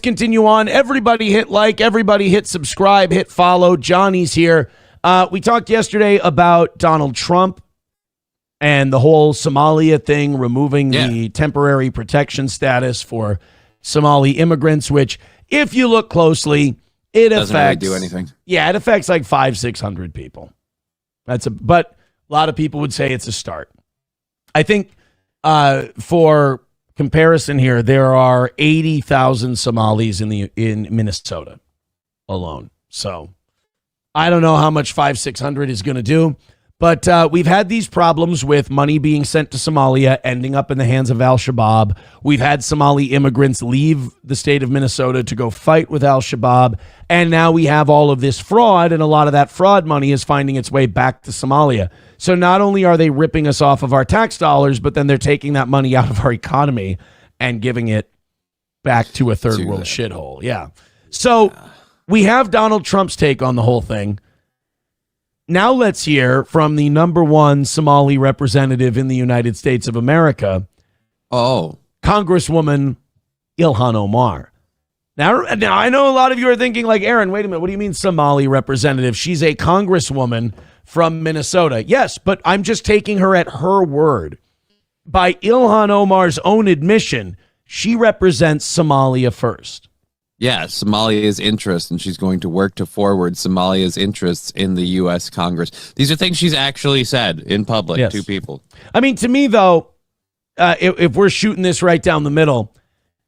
continue on. Everybody hit like, everybody hit subscribe, hit follow. Johnny's here. We talked yesterday about Donald Trump and the whole Somalia thing, removing the temporary protection status for Somali immigrants, which, if you look closely, it doesn't affects really do anything. Yeah, it affects like 500-600 people. But a lot of people would say it's a start. I think for comparison here, there are 80,000 Somalis in Minnesota alone. So I don't know how much 500-600 is going to do. But we've had these problems with money being sent to Somalia, ending up in the hands of al-Shabaab. We've had Somali immigrants leave the state of Minnesota to go fight with al-Shabaab. And now we have all of this fraud, and a lot of that fraud money is finding its way back to Somalia. So not only are they ripping us off of our tax dollars, but then they're taking that money out of our economy and giving it back to a third world shithole. Yeah. So we have Donald Trump's take on the whole thing. Now let's hear from the number one Somali representative in the United States of America, Congresswoman Ilhan Omar. Now, I know a lot of you are thinking like, Aaron, wait a minute, what do you mean Somali representative? She's a congresswoman from Minnesota. Yes, but I'm just taking her at her word. By Ilhan Omar's own admission, she represents Somalia first. Yeah, Somalia's interests, and she's going to work to forward Somalia's interests in the U.S. Congress. These are things she's actually said in public to people. I mean, to me, though, if we're shooting this right down the middle,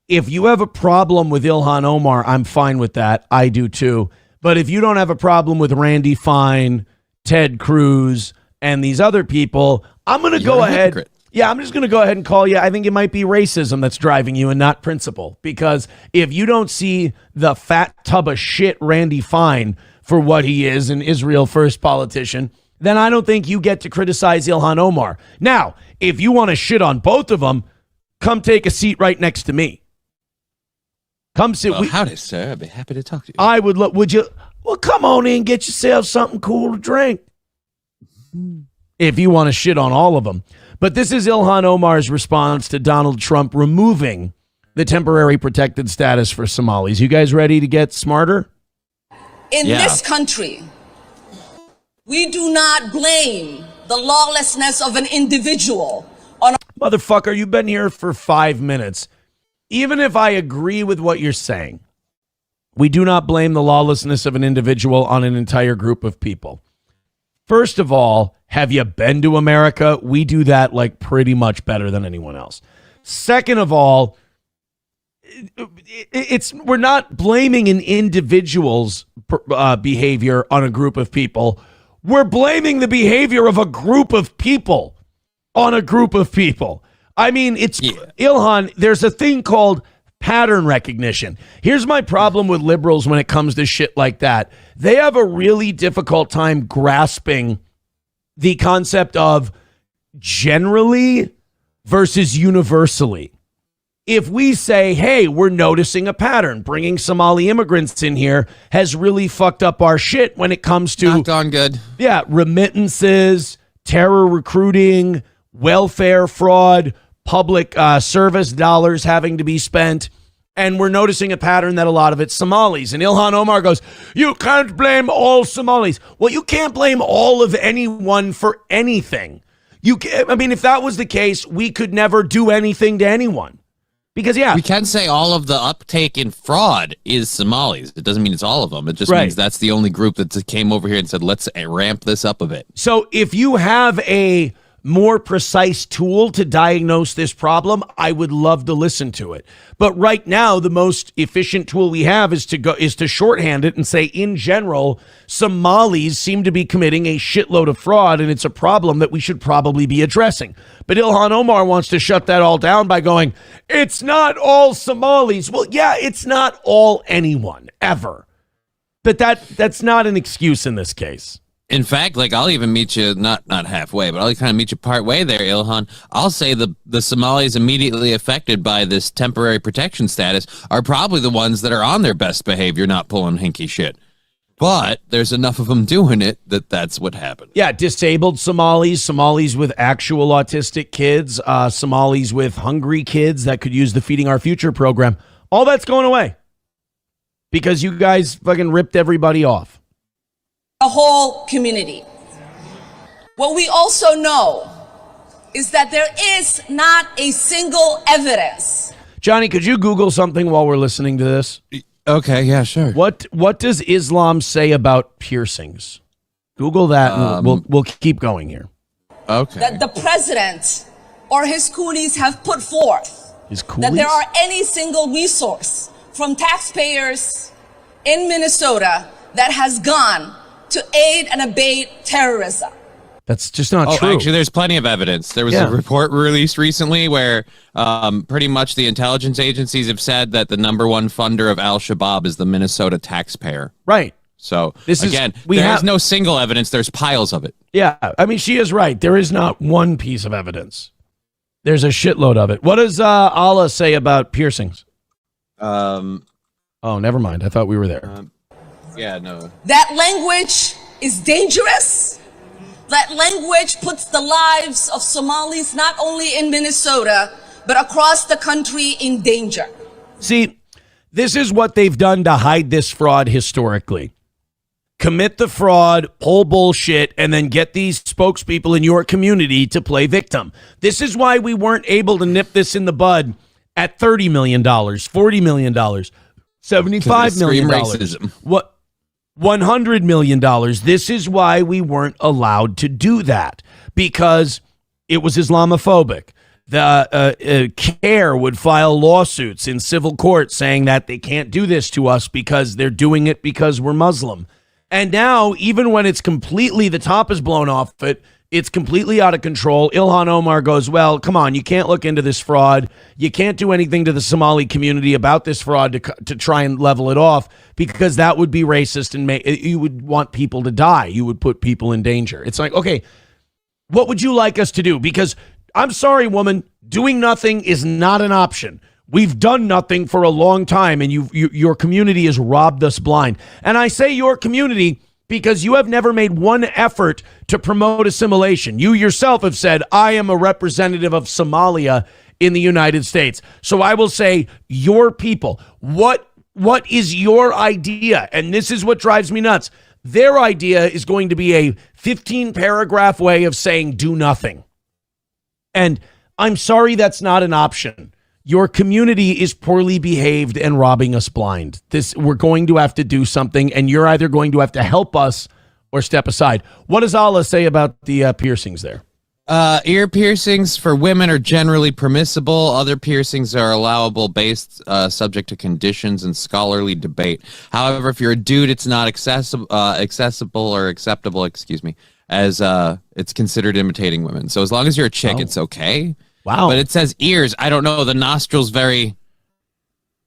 if you have a problem with Ilhan Omar, I'm fine with that. I do, too. But if you don't have a problem with Randy Fine, Ted Cruz, and these other people, I'm going to go ahead. Hypocrite. Yeah, I'm just going to go ahead and call you. I think it might be racism that's driving you and not principle. Because if you don't see the fat tub of shit Randy Fine for what he is, an Israel first politician, then I don't think you get to criticize Ilhan Omar. Now, if you want to shit on both of them, come take a seat right next to me. Come sit. Well, howdy, sir. I'd be happy to talk to you. I would. Would you? Well, come on in, get yourself something cool to drink. If you want to shit on all of them. But this is Ilhan Omar's response to Donald Trump removing the temporary protected status for Somalis. You guys ready to get smarter? In this country, we do not blame the lawlessness of an individual on Motherfucker, you've been here for 5 minutes. Even if I agree with what you're saying, we do not blame the lawlessness of an individual on an entire group of people. First of all, have you been to America? We do that like pretty much better than anyone else. Second of all, we're not blaming an individual's behavior on a group of people. We're blaming the behavior of a group of people on a group of people. I mean, Ilhan, there's a thing called pattern recognition. Here's my problem with liberals when it comes to shit like that. They have a really difficult time grasping the concept of generally versus universally. If we say, hey, we're noticing a pattern, bringing Somali immigrants in here has really fucked up our shit when it comes to not gone good. Yeah, remittances, terror recruiting, welfare fraud, public service dollars having to be spent. And we're noticing a pattern that a lot of it's Somalis. And Ilhan Omar goes, you can't blame all Somalis. Well, you can't blame all of anyone for anything. I mean, if that was the case, we could never do anything to anyone. Because, we can say all of the uptake in fraud is Somalis. It doesn't mean it's all of them. It just means that's the only group that came over here and said, let's ramp this up a bit. So if you have a more precise tool to diagnose this problem, I would love to listen to it. But right now, the most efficient tool we have is to shorthand it and say, in general, Somalis seem to be committing a shitload of fraud, and it's a problem that we should probably be addressing. But Ilhan Omar wants to shut that all down by going, it's not all Somalis. Well, yeah, it's not all anyone, ever. But that's not an excuse in this case. In fact, like, I'll even meet you, not halfway, but I'll kind of meet you part way there, Ilhan. I'll say the Somalis immediately affected by this temporary protection status are probably the ones that are on their best behavior, not pulling hinky shit. But there's enough of them doing it that's what happened. Yeah, disabled Somalis, Somalis with actual autistic kids, Somalis with hungry kids that could use the Feeding Our Future program. All that's going away. because you guys fucking ripped everybody off. A whole community. What we also know is that there is not a single evidence. Johnny, could you Google something while we're listening to this? Okay, yeah, sure. What does Islam say about piercings? Google that, and we'll keep going here. Okay. That the president or his coonies have put forth. His coolies? That there are any single resource from taxpayers in Minnesota that has gone to aid and abate terrorism. That's just not true. Actually, there's plenty of evidence. There was a report released recently where pretty much the intelligence agencies have said that the number one funder of Al-Shabaab is the Minnesota taxpayer. Right. So, there's no single evidence. There's piles of it. Yeah. I mean, she is right. There is not one piece of evidence. There's a shitload of it. What does Allah say about piercings? Oh, never mind. I thought we were there. Yeah, no. That language is dangerous. That language puts the lives of Somalis not only in Minnesota, but across the country in danger. See, this is what they've done to hide this fraud historically. Commit the fraud, pull bullshit, and then get these spokespeople in your community to play victim. This is why we weren't able to nip this in the bud at $30 million, $40 million, $75 million. Racism. What? $100 million. This is why we weren't allowed to do that, because it was Islamophobic. The CARE would file lawsuits in civil court saying that they can't do this to us because they're doing it because we're Muslim. And now, even when it's completely, the top is blown off it, it's completely out of control. Ilhan Omar goes, well, come on, you can't look into this fraud. You can't do anything to the Somali community about this fraud to try and level it off, because that would be racist and you would want people to die. You would put people in danger. It's like, okay, what would you like us to do? Because I'm sorry, woman, doing nothing is not an option. We've done nothing for a long time, and your community has robbed us blind. And I say your community because you have never made one effort to promote assimilation. You yourself have said, I am a representative of Somalia in the United States. So I will say, your people, what is your idea? And this is what drives me nuts. Their idea is going to be a 15-paragraph way of saying do nothing. And I'm sorry, that's not an option. Your community is poorly behaved and robbing us blind. We're going to have to do something, and you're either going to have to help us or step aside. What does Allah say about the piercings there? Ear piercings for women are generally permissible. Other piercings are allowable based subject to conditions and scholarly debate. However, if you're a dude, it's not acceptable, as it's considered imitating women. So as long as you're a chick, it's okay. Wow. But it says ears. I don't know. The nostrils very...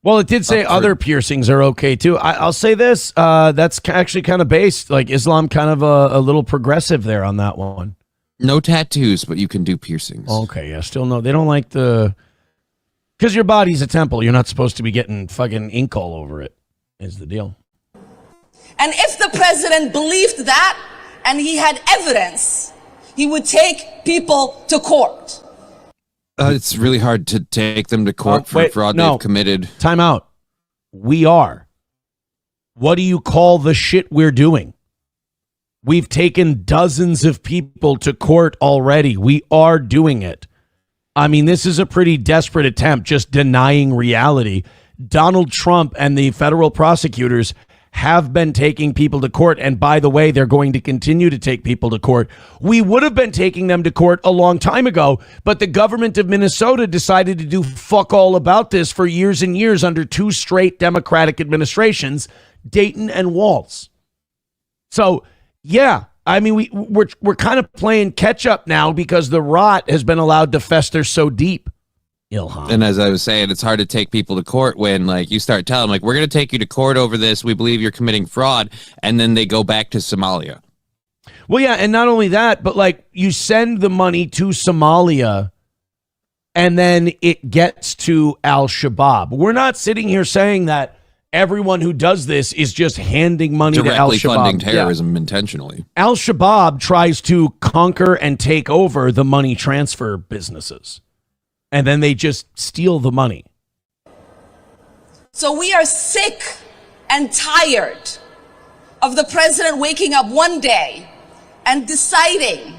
Well, it did say other piercings are okay, too. I'll say this. That's actually kind of based, like Islam, kind of a little progressive there on that one. No tattoos, but you can do piercings. Okay, yeah. Still no. They don't like the... Because your body's a temple. You're not supposed to be getting fucking ink all over it, is the deal. And if the president believed that, and he had evidence, he would take people to court. It's really hard to take them to court for fraud they've committed. Time out. We are. What do you call the shit we're doing? We've taken dozens of people to court already. We are doing it. I mean, this is a pretty desperate attempt, just denying reality. Donald Trump and the federal prosecutors have been taking people to court. And by the way, they're going to continue to take people to court. We would have been taking them to court a long time ago, but the government of Minnesota decided to do fuck all about this for years and years under two straight Democratic administrations, Dayton and Walz. So, yeah, I mean, we're kind of playing catch up now because the rot has been allowed to fester so deep. Ilhan. And as I was saying, it's hard to take people to court when, like, you start telling them, like, we're going to take you to court over this. We believe you're committing fraud. And then they go back to Somalia. Well, yeah. And not only that, but like you send the money to Somalia and then it gets to Al-Shabaab. We're not sitting here saying that everyone who does this is just handing money to Al-Shabaab. Directly funding terrorism intentionally. Al-Shabaab tries to conquer and take over the money transfer businesses. And then they just steal the money. So we are sick and tired of the president waking up one day and deciding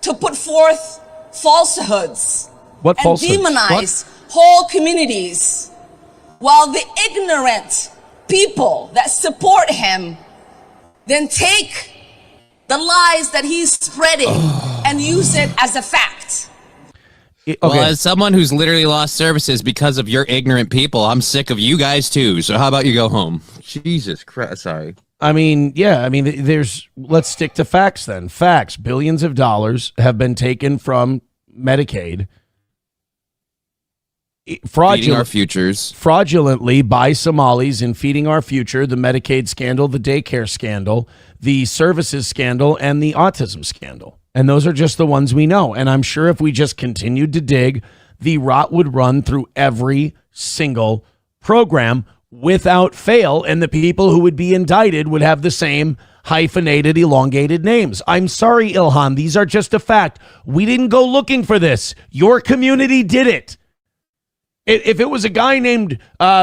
to put forth falsehoods What and falsehoods? demonize whole communities, while the ignorant people that support him then take the lies that he's spreading and use it as a fact. Okay. Well, as someone who's literally lost services because of your ignorant people, I'm sick of you guys too. So how about you go home? Jesus Christ. Sorry. I mean, yeah, I mean, let's stick to facts then. Facts. Billions of dollars have been taken from Medicaid. Feeding our futures. Fraudulently by Somalis in Feeding Our Future, the Medicaid scandal, the daycare scandal, the services scandal, and the autism scandal. And those are just the ones we know. And I'm sure if we just continued to dig, the rot would run through every single program without fail. And the people who would be indicted would have the same hyphenated, elongated names. I'm sorry, Ilhan. These are just a fact. We didn't go looking for this. Your community did it. If it was a guy named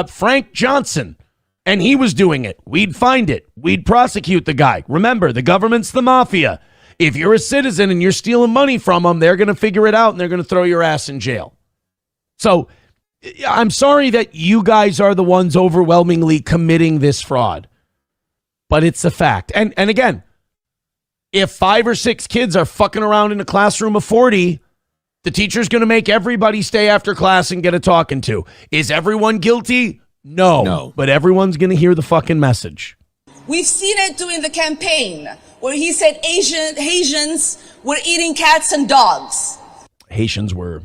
Frank Johnson and he was doing it, we'd find it. We'd prosecute the guy. Remember, the government's the mafia. If you're a citizen and you're stealing money from them, they're going to figure it out and they're going to throw your ass in jail. So I'm sorry that you guys are the ones overwhelmingly committing this fraud, but it's a fact. And again, if 5 or 6 kids are fucking around in a classroom of 40, the teacher's going to make everybody stay after class and get a talking to. Is everyone guilty? No. But everyone's going to hear the fucking message. We've seen it during the campaign where he said Haitians were eating cats and dogs. Haitians were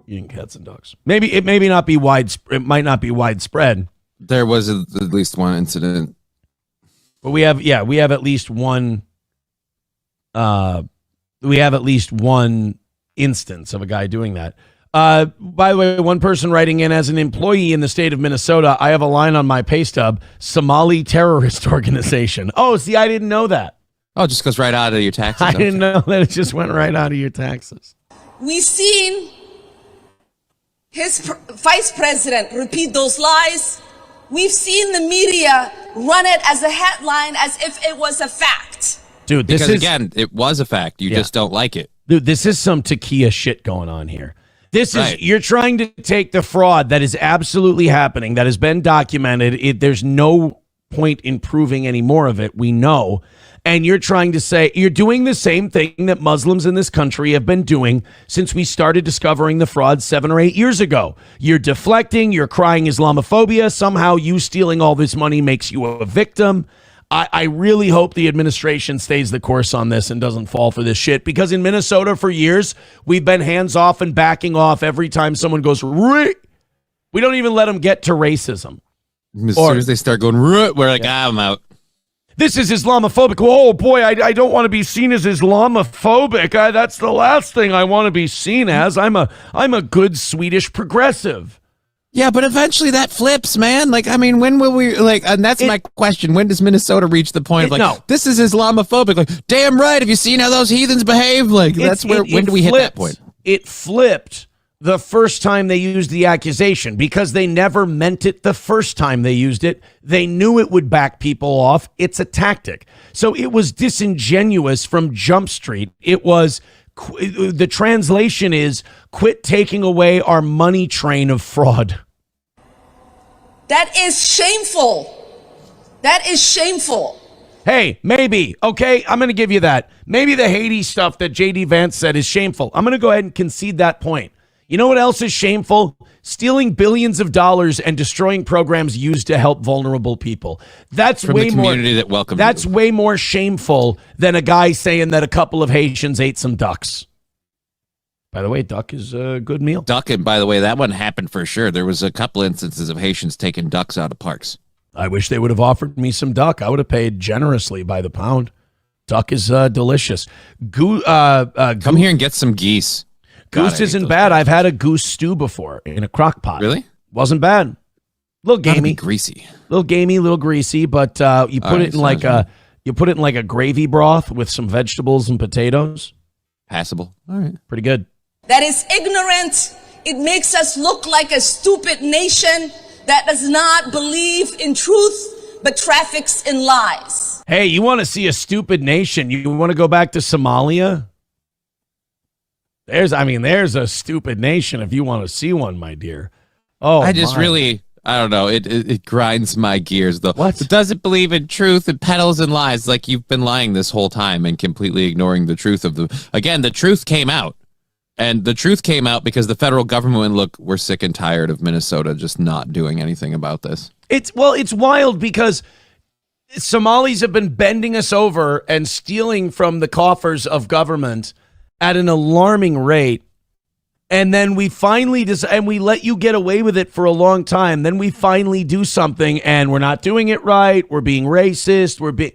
eating cats and dogs. It might not be widespread. There was at least one incident. But we have at least one instance of a guy doing that. By the way, one person writing in, as an employee in the state of Minnesota, I have a line on my pay stub, Somali terrorist organization. Oh, see, I didn't know that. Oh, it just goes right out of your taxes. I didn't know that it just went right out of your taxes. We've seen his vice president repeat those lies. We've seen the media run it as a headline as if it was a fact. Dude, again, it was a fact. You just don't like it. Dude, this is some Takia shit going on here. Right. You're trying to take the fraud that is absolutely happening, that has been documented. There's no point in proving any more of it. We know. And you're trying to say you're doing the same thing that Muslims in this country have been doing since we started discovering the fraud 7 or 8 years ago. You're deflecting. You're crying Islamophobia. Somehow you stealing all this money makes you a victim. I really hope the administration stays the course on this and doesn't fall for this shit, because in Minnesota for years, we've been hands off and backing off every time someone goes, we don't even let them get to racism. As soon as they start going, we're like, I'm out. This is Islamophobic. Oh, boy, I don't want to be seen as Islamophobic. That's the last thing I want to be seen as. I'm a good Swedish progressive. Yeah, but eventually that flips, man. Like, I mean, when will we, like, and that's my question. When does Minnesota reach the point of, like, this is Islamophobic? Like, damn right. Have you seen how those heathens behave? Like, when do we hit that point? It flipped the first time they used the accusation, because they never meant it the first time they used it. They knew it would back people off. It's a tactic. So it was disingenuous from Jump Street. It was, the translation is, quit taking away our money train of fraud. That is shameful. That is shameful. Hey, maybe, okay, I'm going to give you that. Maybe the Haiti stuff that J.D. Vance said is shameful. I'm going to go ahead and concede that point. You know what else is shameful? Stealing billions of dollars and destroying programs used to help vulnerable people. That's from way the community that welcomed That's you. way more shameful than a guy saying that a couple of Haitians ate some ducks. By the way, duck is a good meal. Duck, and by the way, that one happened for sure. There was a couple instances of Haitians taking ducks out of parks. I wish they would have offered me some duck. I would have paid generously by the pound. Duck is delicious. Come here and get some geese. Goose isn't bad. I've had a goose stew before in a crock pot. Really? Wasn't bad. A little gamey, greasy. Little gamey, little greasy, but you put it in like a gravy broth with some vegetables and potatoes. Passable. All right. Pretty good. That is ignorant. It makes us look like a stupid nation that does not believe in truth but traffics in lies. Hey, you want to see a stupid nation? You want to go back to Somalia? There's a stupid nation if you want to see one, my dear. Oh, I don't know. It grinds my gears, though. What? It doesn't believe in truth and peddles and lies, like you've been lying this whole time and completely ignoring the truth of the truth came out. And the truth came out because the federal government went, look, we're sick and tired of Minnesota just not doing anything about this. It's wild because Somalis have been bending us over and stealing from the coffers of government at an alarming rate. And then we finally and we let you get away with it for a long time. Then we finally do something and we're not doing it right. We're being racist.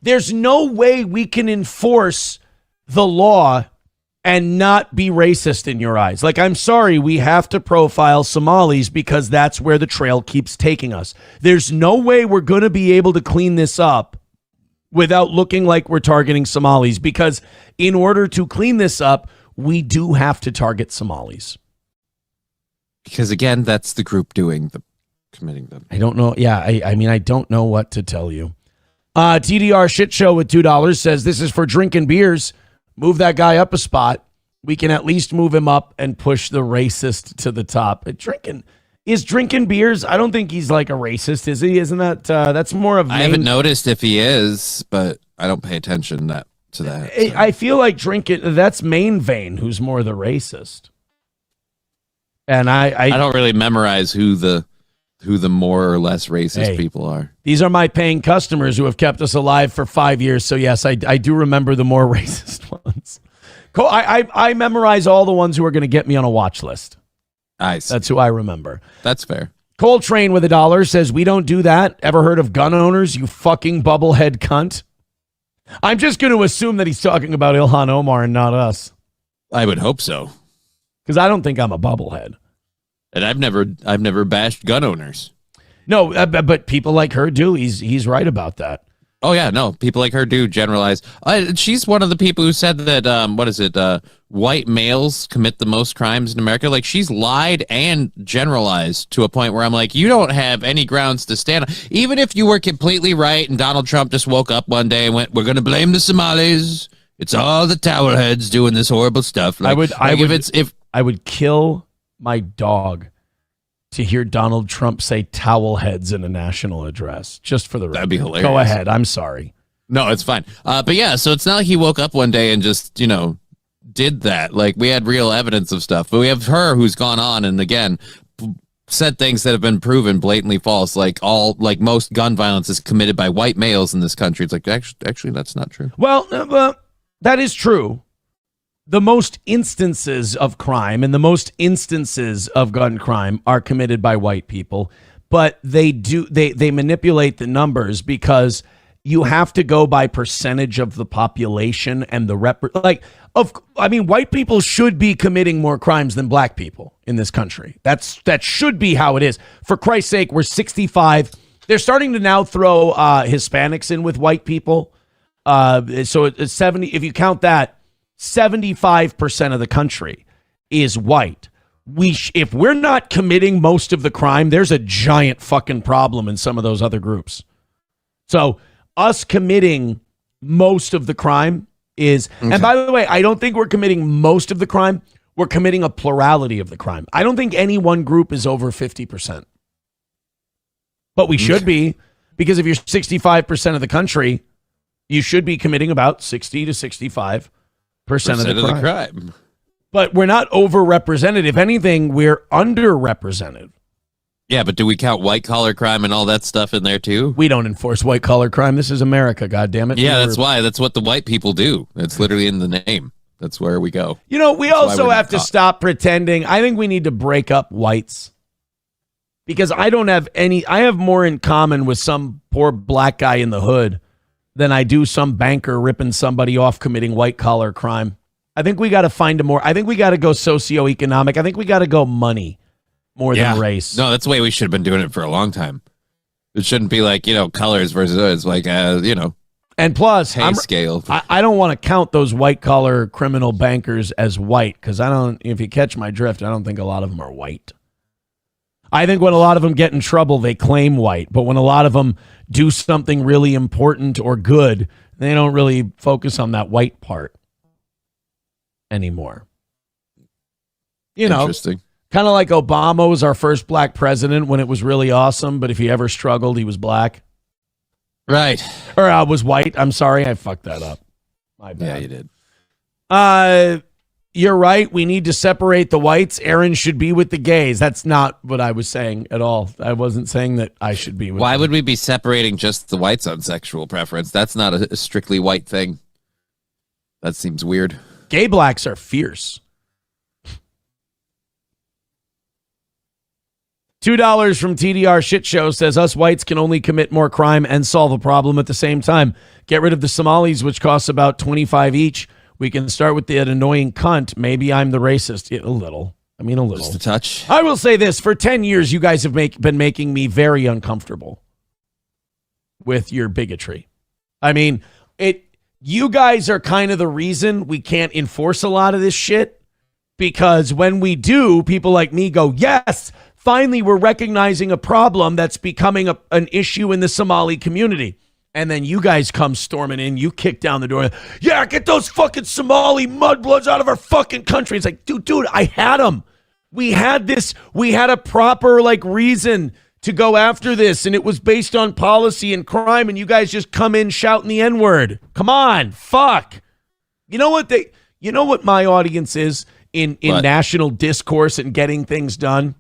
There's no way we can enforce the law and not be racist in your eyes. Like, I'm sorry, we have to profile Somalis because that's where the trail keeps taking us. There's no way we're going to be able to clean this up without looking like we're targeting Somalis, because in order to clean this up, we do have to target Somalis. Because, again, that's the group committing them. I don't know. Yeah, I mean, I don't know what to tell you. TDR Shit Show with $2 says, this is for drinking beers. Move that guy up a spot. We can at least move him up and push the racist to the top. Drinking beers? I don't think he's like a racist, is he? Isn't that that's more of? I haven't noticed if he is, but I don't pay attention to that. So. I feel like drinking. That's Main Vein, who's more the racist. And I don't really memorize who the more or less racist people are. These are my paying customers who have kept us alive for 5 years. So yes, I do remember the more racist ones. Cool. I memorize all the ones who are going to get me on a watch list. Nice. That's who I remember. That's fair. Coltrane with $1 says, we don't do that. Ever heard of gun owners, you fucking bubblehead cunt? I'm just going to assume that he's talking about Ilhan Omar and not us. I would hope so. Because I don't think I'm a bubblehead. And I've never bashed gun owners. No, but people like her do. He's right about that. Oh yeah, no, people like her do generalize. She's one of the people who said that white males commit the most crimes in America. Like, she's lied and generalized to a point where I'm like, you don't have any grounds to stand on. Even if you were completely right and Donald Trump just woke up one day and went, we're going to blame the Somalis. It's all the towel heads doing this horrible stuff. Like, I would kill my dog to hear Donald Trump say towel heads in a national address, just for the record. That'd be hilarious. Go ahead. I'm sorry. No, it's fine. But yeah, so it's not like he woke up one day and just, did that. Like, we had real evidence of stuff. But we have her who's gone on and, again, said things that have been proven blatantly false. Like, most gun violence is committed by white males in this country. It's like, actually, that's not true. Well, that is true. The most instances of crime and the most instances of gun crime are committed by white people, but they manipulate the numbers because you have to go by percentage of the population and white people should be committing more crimes than black people in this country. That should be how it is. For Christ's sake, we're 65. They're starting to now throw Hispanics in with white people. So it's 70. If you count that, 75% of the country is white. If we're not committing most of the crime, there's a giant fucking problem in some of those other groups. So us committing most of the crime is, okay. And by the way, I don't think we're committing most of the crime. We're committing a plurality of the crime. I don't think any one group is over 50%. But we should be, because if you're 65% of the country, you should be committing about 60 to 65% of the crime. But we're not overrepresented. If anything, we're underrepresented. Yeah, but do we count white-collar crime and all that stuff in there, too? We don't enforce white-collar crime. This is America, goddammit. Yeah, that's why. That's what the white people do. It's literally in the name. That's where we go. We also have to stop pretending. I think we need to break up whites. Because I have more in common with some poor black guy in the hood than I do some banker ripping somebody off committing white-collar crime. I think we got to I think we got to go socioeconomic. I think we got to go money more than race. No, that's the way we should have been doing it for a long time. It shouldn't be like, colors versus it's like, And plus, pay scale. I don't want to count those white-collar criminal bankers as white because if you catch my drift, I don't think a lot of them are white. I think when a lot of them get in trouble, they claim white. But when a lot of them do something really important or good, they don't really focus on that white part anymore. You know, Interesting. kind of like Obama was our first black president when it was really awesome. But if he ever struggled, he was black. Right. Or was white. I'm sorry. I fucked that up. My bad. Yeah, you did. You're right. We need to separate the whites. Aaron should be with the gays. That's not what I was saying at all. I wasn't saying that I should be with Why them. would we be separating just the whites on sexual preference? That's not a strictly white thing. That seems weird. Gay blacks are fierce. $2 from TDR Shit Show says us whites can only commit more crime and solve a problem at the same time. Get rid of the Somalis, which costs about $25 each. We can start with that annoying cunt. Maybe I'm the racist. A little. I mean, a little. Just a touch. I will say this. For 10 years, you guys have been making me very uncomfortable with your bigotry. I mean, you guys are kind of the reason we can't enforce a lot of this shit, because when we do, people like me go, yes, finally we're recognizing a problem that's becoming an issue in the Somali community. And then you guys come storming in, you kick down the door. Yeah, get those fucking Somali mudbloods out of our fucking country. It's like, dude, I had them. We had a proper reason to go after this, and it was based on policy and crime, and you guys just come in shouting the N-word. Come on, fuck. You know what my audience is in national discourse and getting things done?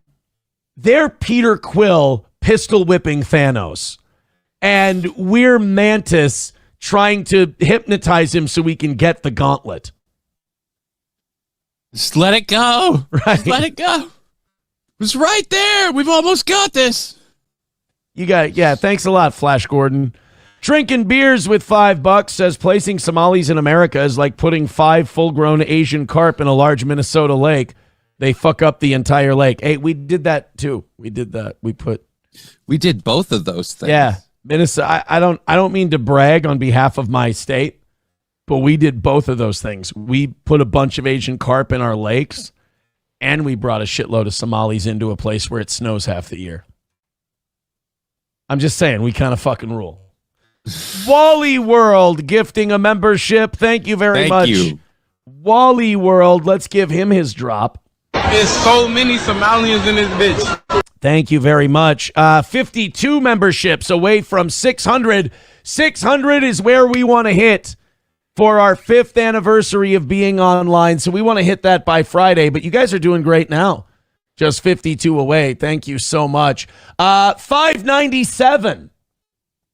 They're Peter Quill pistol whipping Thanos. And we're Mantis trying to hypnotize him so we can get the gauntlet. Just let it go. Right. Just let it go. It's right there. We've almost got this. Thanks a lot, Flash Gordon. Drinking beers with $5 says placing Somalis in America is like putting 5 full-grown Asian carp in a large Minnesota lake. They fuck up the entire lake. Hey, we did that too. We did that. We did both of those things. Yeah. Minnesota. I don't mean to brag on behalf of my state, but we did both of those things. We put a bunch of Asian carp in our lakes, and we brought a shitload of Somalis into a place where it snows half the year. I'm just saying, we kind of fucking rule. Wally World gifting a membership. Thank you very much. Thank you. Wally World, let's give him his drop. There's so many Somalians in this bitch. Thank you very much. 52 memberships away from 600. 600 is where we want to hit for our 5th anniversary of being online. So we want to hit that by Friday, but you guys are doing great now. Just 52 away. Thank you so much. 597.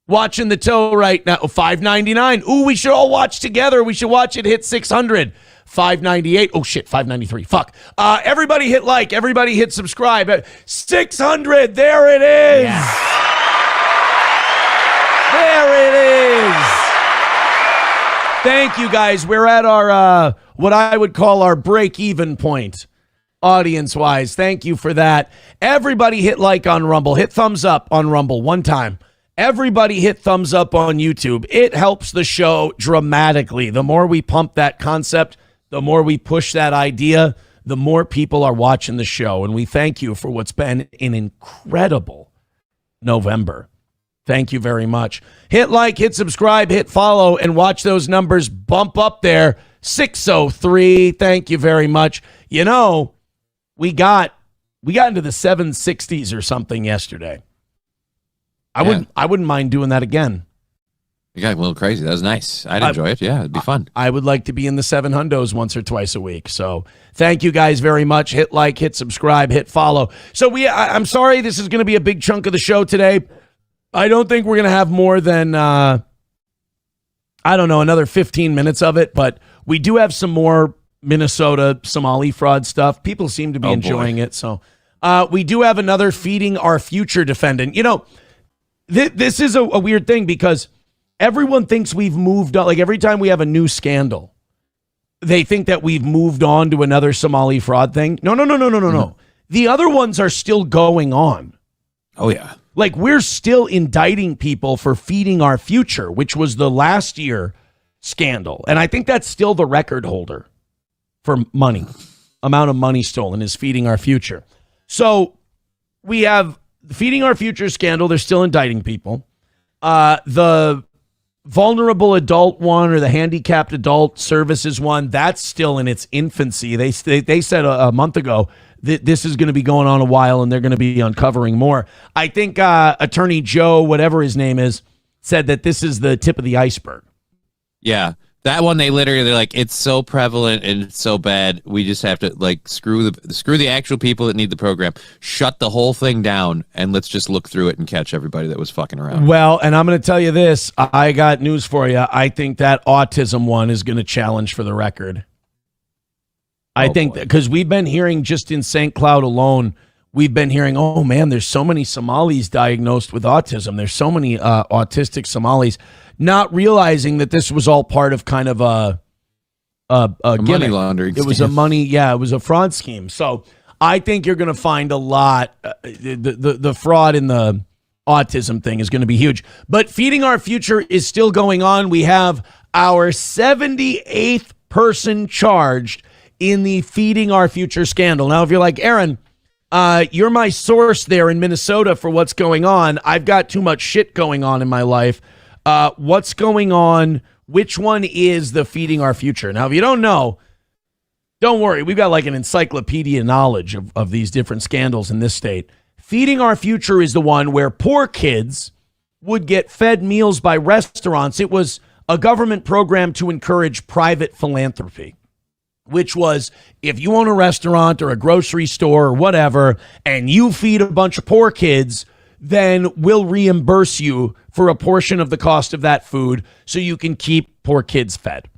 Watching the toe right now. 599. Ooh, we should all watch together. We should watch it hit 600. 598. Oh, shit, 593. Fuck. Everybody hit like. Everybody hit subscribe. 600. There it is. Yes. There it is. Thank you, guys. We're at our, what I would call our break-even point, audience-wise. Thank you for that. Everybody hit like on Rumble. Hit thumbs up on Rumble one time. Everybody hit thumbs up on YouTube. It helps the show dramatically. The more we pump that concept, the more we push that idea, the more people are watching the show. And we thank you for what's been an incredible November. Thank you very much. Hit like, hit subscribe, hit follow, and watch those numbers bump up there. 603. Thank you very much. You know, we got into the 760s or something yesterday. I wouldn't mind doing that again. You got a little crazy. That was nice. I'd enjoy it. Yeah, it'd be fun. I would like to be in the 700s once or twice a week. So thank you guys very much. Hit like, hit subscribe, hit follow. So I'm sorry, this is going to be a big chunk of the show today. I don't think we're going to have more than, another 15 minutes of it. But we do have some more Minnesota Somali fraud stuff. People seem to be enjoying it. So we do have another feeding our future defendant. You know, this is a weird thing because everyone thinks we've moved on. Like every time we have a new scandal, they think that we've moved on to another Somali fraud thing. No. The other ones are still going on. Oh, yeah. Like we're still indicting people for feeding our future, which was the last year scandal. And I think that's still the record holder for money. Amount of money stolen is feeding our future. So we have the Feeding Our Future scandal. They're still indicting people. The vulnerable adult one or the handicapped adult services one, that's still in its infancy. They said a month ago that this is going to be going on a while and they're going to be uncovering more. I think Attorney Joe, whatever his name is, said that this is the tip of the iceberg. Yeah. That one, they're like, it's so prevalent and it's so bad. We just have to like screw the actual people that need the program, shut the whole thing down, and let's just look through it and catch everybody that was fucking around. Well, and I'm going to tell you this. I got news for you. I think that autism one is going to challenge for the record. I think because we've been hearing just in St. Cloud alone, we've been hearing, oh man, there's so many Somalis diagnosed with autism. There's so many autistic Somalis. Not realizing that this was all part of kind of a money laundering. It was a it was a fraud scheme. So I think you're going to find a lot. The fraud in the autism thing is going to be huge. But Feeding Our Future is still going on. We have our 78th person charged in the Feeding Our Future scandal. Now, if you're like, Aaron, you're my source there in Minnesota for what's going on. I've got too much shit going on in my life. What's going on? Which one is the Feeding Our Future? Now, if you don't know, don't worry. We've got like an encyclopedia knowledge of these different scandals in this state. Feeding Our Future is the one where poor kids would get fed meals by restaurants. It was a government program to encourage private philanthropy, which was if you own a restaurant or a grocery store or whatever, and you feed a bunch of poor kids, then we'll reimburse you for a portion of the cost of that food so you can keep poor kids fed.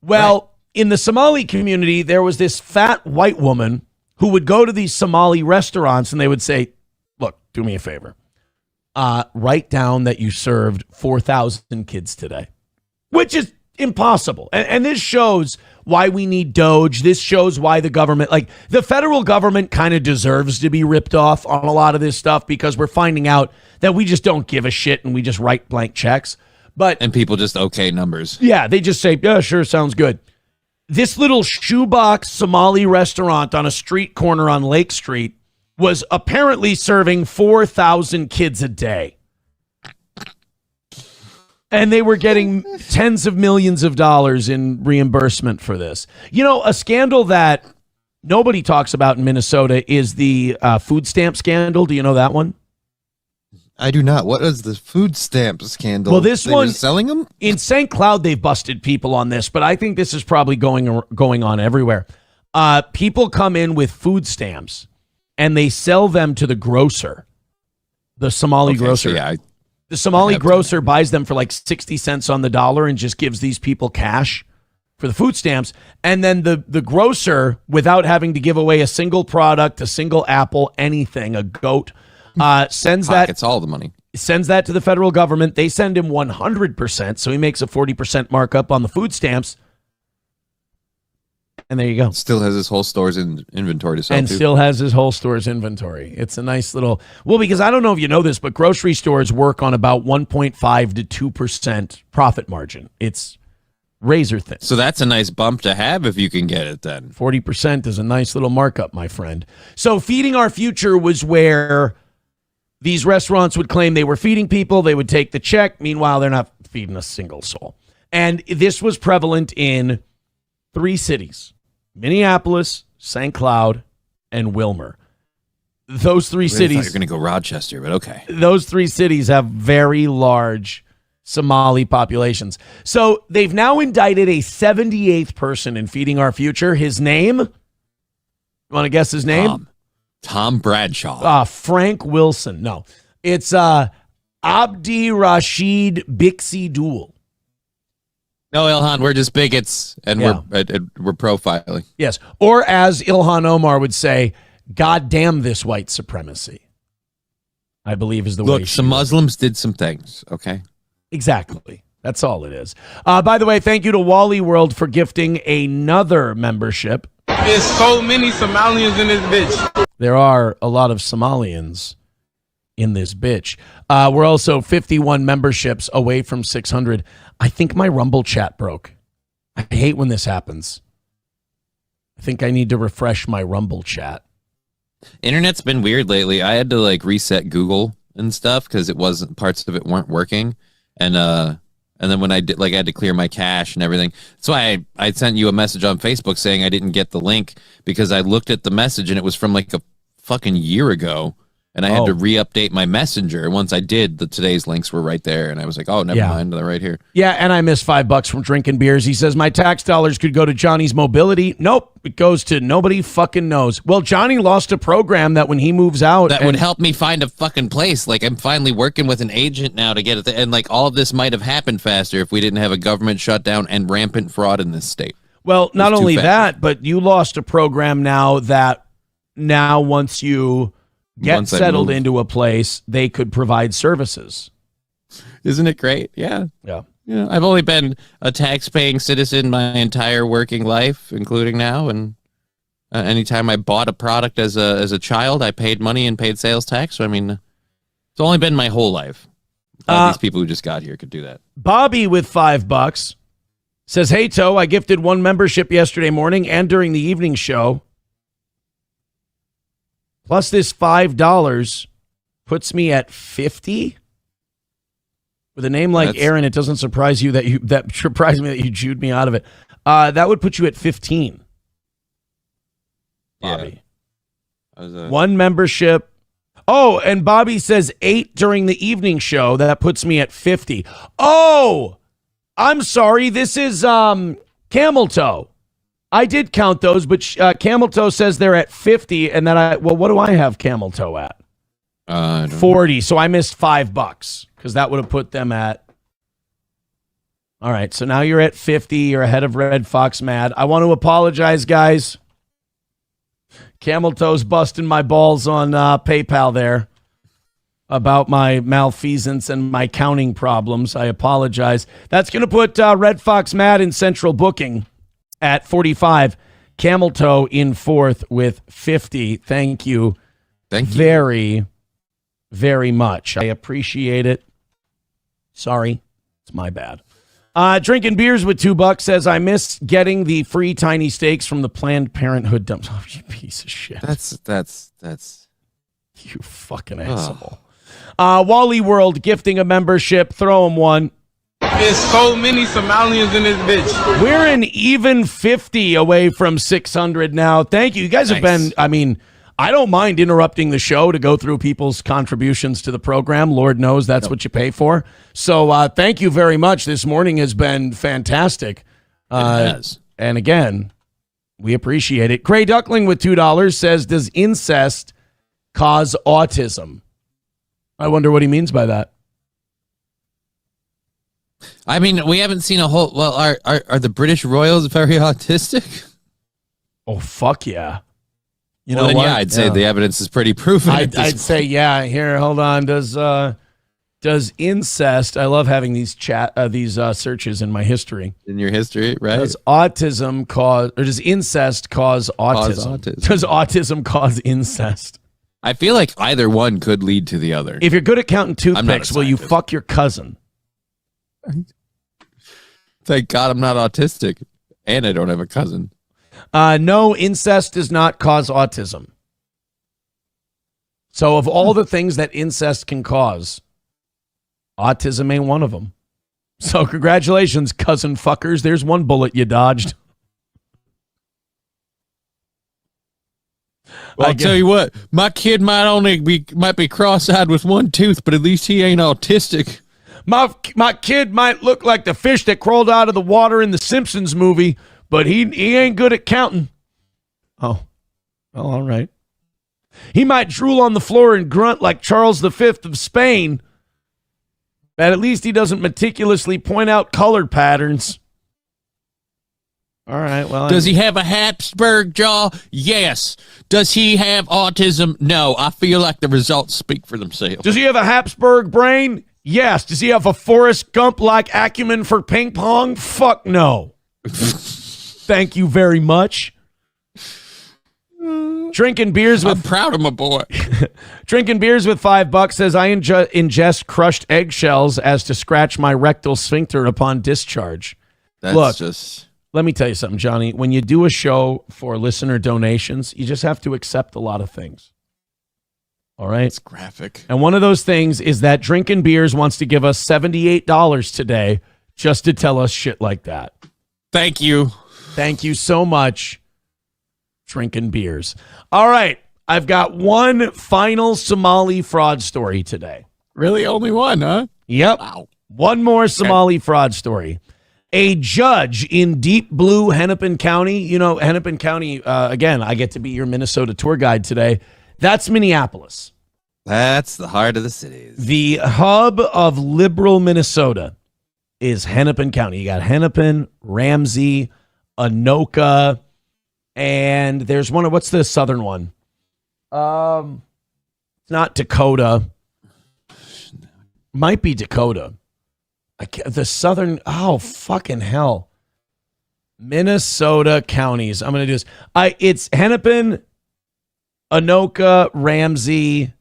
Well, in the Somali community, there was this fat white woman who would go to these Somali restaurants and they would say, look, do me a favor. Write down that you served 4,000 kids today, which is impossible. And this shows why we need Doge. This shows why the government, like the federal government kind of deserves to be ripped off on a lot of this stuff because we're finding out that we just don't give a shit and we just write blank checks. And people just okay numbers. Yeah, they just say, yeah, sure, sounds good. This little shoebox Somali restaurant on a street corner on Lake Street was apparently serving 4,000 kids a day. And they were getting tens of millions of dollars in reimbursement for this. You know, a scandal that nobody talks about in Minnesota is the food stamp scandal. Do you know that one? I do not. What is the food stamp scandal? Well, this one, were selling them? In St. Cloud, they've busted people on this, but I think this is probably going on everywhere. People come in with food stamps, and they sell them to the grocer, the Somali grocer. So yeah, the Somali grocer buys them for like 60 cents on the dollar and just gives these people cash for the food stamps. And then the grocer, without having to give away a single product, a single apple, anything, a goat, sends all the money. Sends that to the federal government. They send him 100%. So he makes a 40% markup on the food stamps. And there you go. Still has his whole store's inventory to sell. And still has his whole store's inventory. It's a nice little, because I don't know if you know this, but grocery stores work on about 1.5 to 2% profit margin. It's razor thin. So that's a nice bump to have if you can get it then. 40% is a nice little markup, my friend. So Feeding Our Future was where these restaurants would claim they were feeding people. They would take the check. Meanwhile, they're not feeding a single soul. And this was prevalent in 3 cities. Minneapolis, St. Cloud, and Wilmer. Those 3 cities. You're going to go Rochester, but okay. Those 3 cities have very large Somali populations. So they've now indicted a 78th person in Feeding Our Future. His name? You want to guess his name? Tom Bradshaw. Frank Wilson. No, it's Abdi Rashid Bixi Dul. No, Ilhan, we're just bigots, and we're profiling. Yes, or as Ilhan Omar would say, God damn this white supremacy, I believe is the way. Look, some Muslims did some things, okay? Exactly. That's all it is. By the way, thank you to Wally World for gifting another membership. There's so many Somalians in this bitch. There are a lot of Somalians in this bitch. We're also 51 memberships away from 600. I think my Rumble chat broke. I hate when this happens. I think I need to refresh my Rumble chat. Internet's been weird lately. I had to like reset Google and stuff because parts of it weren't working, and then when I did, like, I had to clear my cache and everything. That's why I sent you a message on Facebook saying I didn't get the link because I looked at the message and it was from like a fucking year ago. And I had to re-update my messenger. Once I did, today's links were right there. And I was like, oh, never mind. They're right here. Yeah, and I missed $5 from drinking beers. He says, my tax dollars could go to Johnny's mobility. Nope, it goes to nobody fucking knows. Well, Johnny lost a program that when he moves out. That would help me find a fucking place. Like, I'm finally working with an agent now to get it. And, like, all of this might have happened faster if we didn't have a government shutdown and rampant fraud in this state. Well, not only that, but you lost a program now once you get settled into a place, they could provide services. Isn't it great? Yeah. Yeah. I've only been a tax-paying citizen my entire working life, including now. And anytime I bought a product as a child, I paid money and paid sales tax. So, I mean, it's only been my whole life. These people who just got here could do that. Bobby with $5 says, hey, Toe, I gifted one membership yesterday morning and during the evening show. Plus this $5 puts me at 50. With a name like Aaron, it doesn't surprise you that surprised me that you chewed me out of it. That would put you at 15. Bobby. Yeah. One membership. Oh, and Bobby says 8 during the evening show. That puts me at 50. Oh, I'm sorry. This is Camel Toe. I did count those, but Camel Toe says they're at 50, and then what do I have Camel Toe at? 40. So I missed $5 because that would have put them at. All right, so now you're at 50. You're ahead of Red Fox Mad. I want to apologize, guys. Camel Toe's busting my balls on PayPal there about my malfeasance and my counting problems. I apologize. That's going to put Red Fox Mad in central booking at 45, Camel Toe in 4th with 50. Thank you. Very, very much. I appreciate it. Sorry, it's my bad. Drinking beers with $2 says, I miss getting the free tiny steaks from the Planned Parenthood dumps. Oh, you piece of shit. That's you fucking asshole. Wally World gifting a membership. Throw him one. There's so many Somalians in this bitch. We're an even 50 away from 600 now. Thank you. You guys have been, I don't mind interrupting the show to go through people's contributions to the program. Lord knows that's what you pay for. So thank you very much. This morning has been fantastic. It has. And again, we appreciate it. Gray Duckling with $2 says, does incest cause autism? I wonder what he means by that. I mean, we haven't seen a whole. Well, are the British royals very autistic? Oh, fuck yeah! You know then, what? Yeah, I'd say the evidence is pretty proven. I'd say yeah. Here, hold on. Does incest? I love having these searches in my history. In your history, right? Does autism cause, or does incest cause autism? Does autism cause incest? I feel like either one could lead to the other. If you're good at counting toothpicks, will you fuck your cousin? Thank God I'm not autistic, and I don't have a cousin. No, incest does not cause autism. So of all the things that incest can cause, autism ain't one of them. So congratulations, cousin fuckers. There's one bullet you dodged. Well, I'll tell you what, my kid might be cross-eyed with one tooth, but at least he ain't autistic. My kid might look like the fish that crawled out of the water in the Simpsons movie, but he ain't good at counting. Oh, well, all right. He might drool on the floor and grunt like Charles V of Spain, but at least he doesn't meticulously point out color patterns. All right, well. Does he have a Habsburg jaw? Yes. Does he have autism? No. I feel like the results speak for themselves. Does he have a Habsburg brain? Yes. Does he have a Forrest Gump-like acumen for ping pong? Fuck no. Thank you very much. Drinking beers with... I'm proud of my boy. Drinking beers with $5 says, I ingest crushed eggshells as to scratch my rectal sphincter upon discharge. That's let me tell you something, Johnny. When you do a show for listener donations, you just have to accept a lot of things. All right? It's graphic. And one of those things is that Drinking Beers wants to give us $78 today just to tell us shit like that. Thank you. Thank you so much, Drinking Beers. All right. I've got one final Somali fraud story today. Really? Only one, huh? Yep. Wow. One more Somali fraud story. A judge in deep blue Hennepin County. You know, Hennepin County, again, I get to be your Minnesota tour guide today. That's Minneapolis. That's the heart of the cities. The hub of liberal Minnesota is Hennepin County. You got Hennepin, Ramsey, Anoka, and there's one. What's the southern one? It's not Dakota. Might be Dakota. The southern. Oh, fucking hell. Minnesota counties. I'm going to do this. It's Hennepin, Anoka, Ramsey.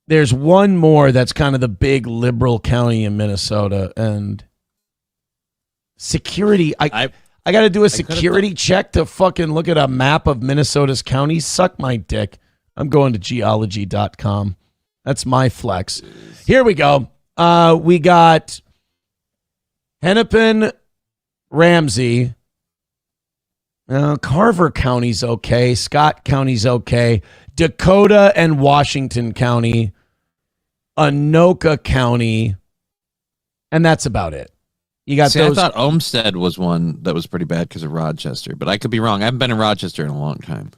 There's one more that's kind of the big liberal county in Minnesota. And security. I got to do a security check to fucking look at a map of Minnesota's counties. Suck my dick. I'm going to geology.com. That's my flex. Here we go. We got Hennepin, Ramsey. Carver County's okay. Scott County's okay. Dakota and Washington County. Anoka County. And that's about it. You got those. I thought Olmsted was one that was pretty bad because of Rochester, but I could be wrong. I haven't been in Rochester in a long time.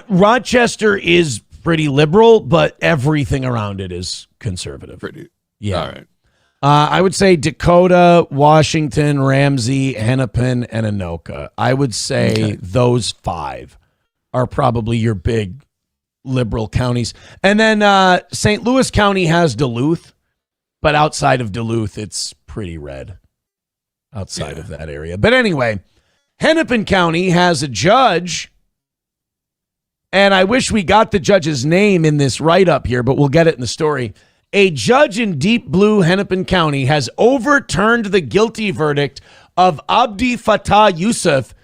Rochester is pretty liberal, but everything around it is conservative. Pretty. Yeah. All right. I would say Dakota, Washington, Ramsey, Hennepin, and Anoka. I would say those five are probably your big liberal counties. And then St. Louis County has Duluth, but outside of Duluth, it's pretty red outside of that area. But anyway, Hennepin County has a judge, and I wish we got the judge's name in this write-up here, but we'll get it in the story. A judge in deep blue Hennepin County has overturned the guilty verdict of Abdi Fattah Yusuf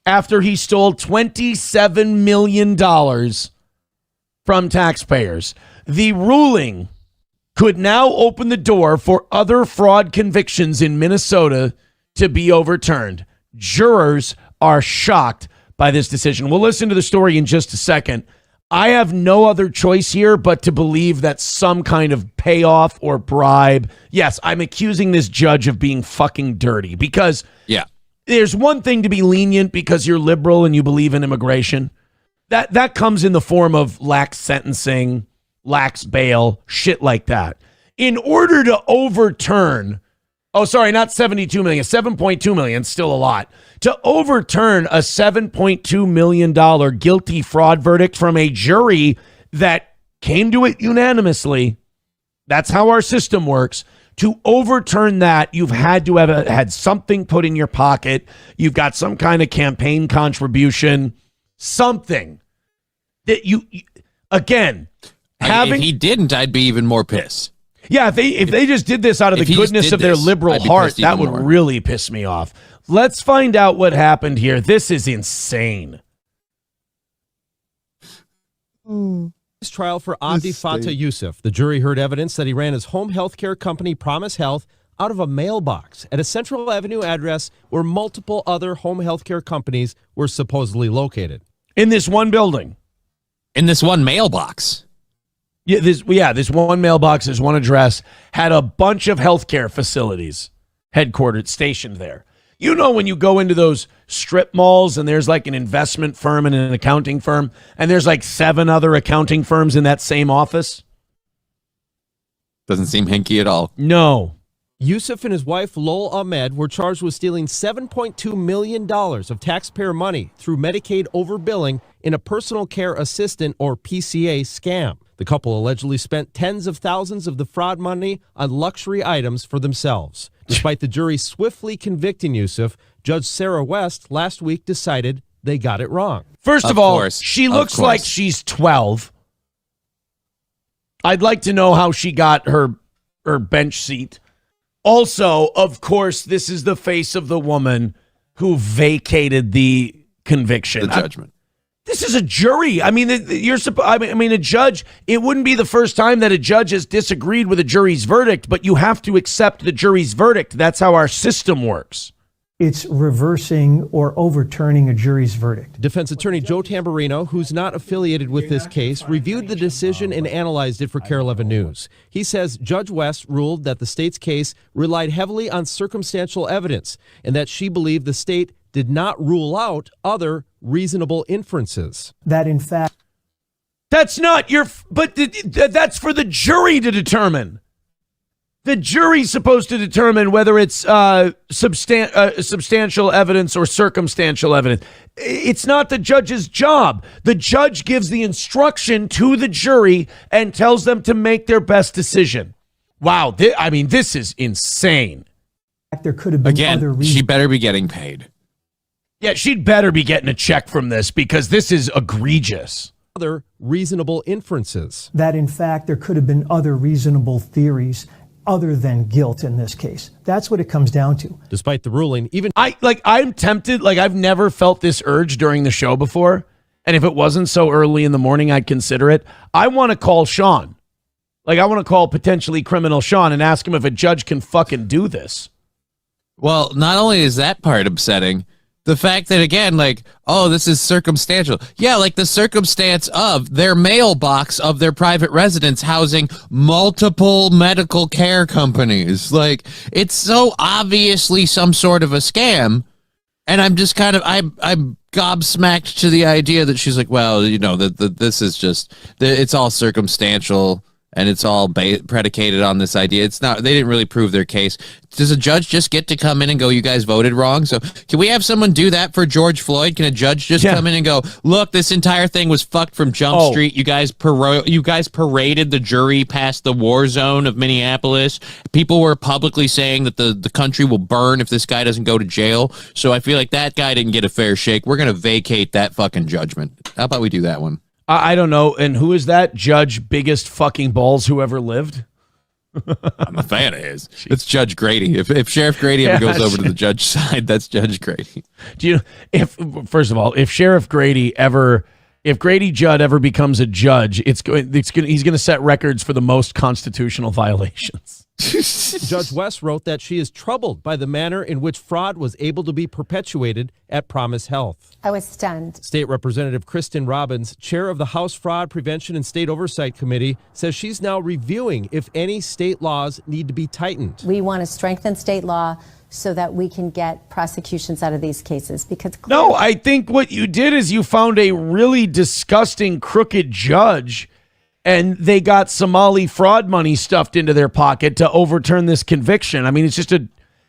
after he stole $27 million from taxpayers. The ruling could now open the door for other fraud convictions in Minnesota to be overturned. Jurors are shocked by this decision. We'll listen to the story in just a second. I have no other choice here but to believe that some kind of payoff or bribe. Yes, I'm accusing this judge of being fucking dirty because there's one thing to be lenient because you're liberal and you believe in immigration. That comes in the form of lax sentencing, lax bail, shit like that. In order to overturn, not 72 million, 7.2 million, still a lot. To overturn a $7.2 million guilty fraud verdict from a jury that came to it unanimously, that's how our system works. To overturn that, you've had to have had something put in your pocket. You've got some kind of campaign contribution, something that you again, having. If he didn't, I'd be even more pissed. Yeah, if they just did this out of the goodness of their liberal heart, that would really piss me off. Let's find out what happened here. This is insane. This trial for Abdi Fattah Yusuf. The jury heard evidence that he ran his home health care company, Promise Health, out of a mailbox at a Central Avenue address where multiple other home health care companies were supposedly located. In this one building. In this one mailbox. This one mailbox, this one address, had a bunch of healthcare facilities headquartered, stationed there. You know when you go into those strip malls and there's like an investment firm and an accounting firm, and there's like 7 other accounting firms in that same office? Doesn't seem hinky at all. No. Yusuf and his wife, Lol Ahmed, were charged with stealing $7.2 million of taxpayer money through Medicaid overbilling in a personal care assistant or PCA scam. The couple allegedly spent tens of thousands of the fraud money on luxury items for themselves. Despite the jury swiftly convicting Yusuf, Judge Sarah West last week decided they got it wrong. First of all, she looks like she's 12. I'd like to know how she got her bench seat Also, of course, this is the face of the woman who vacated the conviction. The judgment. This is a jury. I mean, a judge, it wouldn't be the first time that a judge has disagreed with a jury's verdict, but you have to accept the jury's verdict. That's how our system works. It's reversing or overturning a jury's verdict. Defense attorney Joe Tamburino, who's not affiliated with this case, reviewed the decision and analyzed it for KARE 11 News. He says Judge West ruled that the state's case relied heavily on circumstantial evidence and that she believed the state did not rule out other reasonable inferences. That in fact, that's not your, but that's for the jury to determine. The jury's supposed to determine whether it's substantial evidence or circumstantial evidence. It's not the judge's job. The judge gives the instruction to the jury and tells them to make their best decision. Wow, this is insane. there could have been other reasons. She better be getting paid. Yeah, she'd better be getting a check from this because this is egregious. Other reasonable inferences. That in fact, there could have been other reasonable theories other than guilt in this case. That's what it comes down to. Despite the ruling, I'm tempted, I've never felt this urge during the show before. And if it wasn't so early in the morning, I'd consider it. I want to call Sean. I want to call potentially criminal Sean and ask him if a judge can fucking do this. Well, not only is that part upsetting, the fact that, again, this is circumstantial. Yeah, the circumstance of their mailbox of their private residence housing multiple medical care companies. It's so obviously some sort of a scam. And I'm just I'm gobsmacked to the idea that she's this is just, it's all circumstantial. And it's all predicated on this idea. It's not, they didn't really prove their case. Does a judge just get to come in and go, you guys voted wrong? So can we have someone do that for George Floyd? Can a judge just come in and go, look, this entire thing was fucked from Jump Street. You guys paraded the jury past the war zone of Minneapolis. People were publicly saying that the country will burn if this guy doesn't go to jail. So I feel like that guy didn't get a fair shake. We're going to vacate that fucking judgment. How about we do that one? I don't know. And who is that? Judge biggest fucking balls who ever lived? I'm a fan of his. It's Judge Grady. If Sheriff Grady ever goes over to the judge side, that's Judge Grady. First of all, if Grady Judd ever becomes a judge, he's going to set records for the most constitutional violations. Judge West wrote that she is troubled by the manner in which fraud was able to be perpetuated at Promise Health. I was stunned. State Representative Kristen Robbins, chair of the House Fraud Prevention and State Oversight Committee, says she's now reviewing if any state laws need to be tightened. We want to strengthen state law so that we can get prosecutions out of these cases. Because no, I think what you did is you found a really disgusting, crooked judge, and they got Somali fraud money stuffed into their pocket to overturn this conviction. I mean,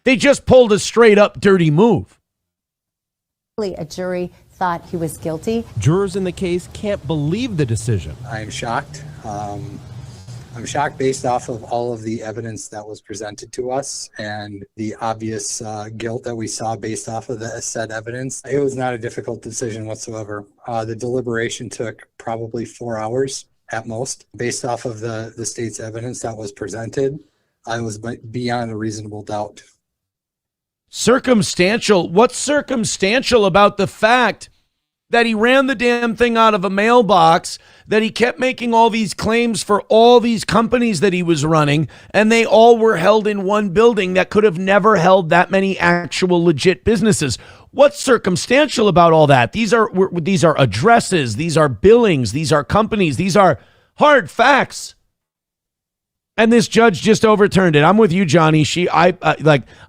they just pulled a straight up dirty move. a jury thought he was guilty. Jurors in the case can't believe the decision. I am shocked. I'm shocked based off of all of the evidence that was presented to us and the obvious guilt that we saw based off of the said evidence. It was not a difficult decision whatsoever. The deliberation took probably 4 hours at most. Based off of the state's evidence that was presented, I was beyond a reasonable doubt. Circumstantial? What's circumstantial about the fact that he ran the damn thing out of a mailbox, that he kept making all these claims for all these companies that he was running, and they all were held in one building that could have never held that many actual legit businesses? What's circumstantial about all that? These are addresses, these are billings, these are companies, these are hard facts. And this judge just overturned it. I'm with you, Johnny. I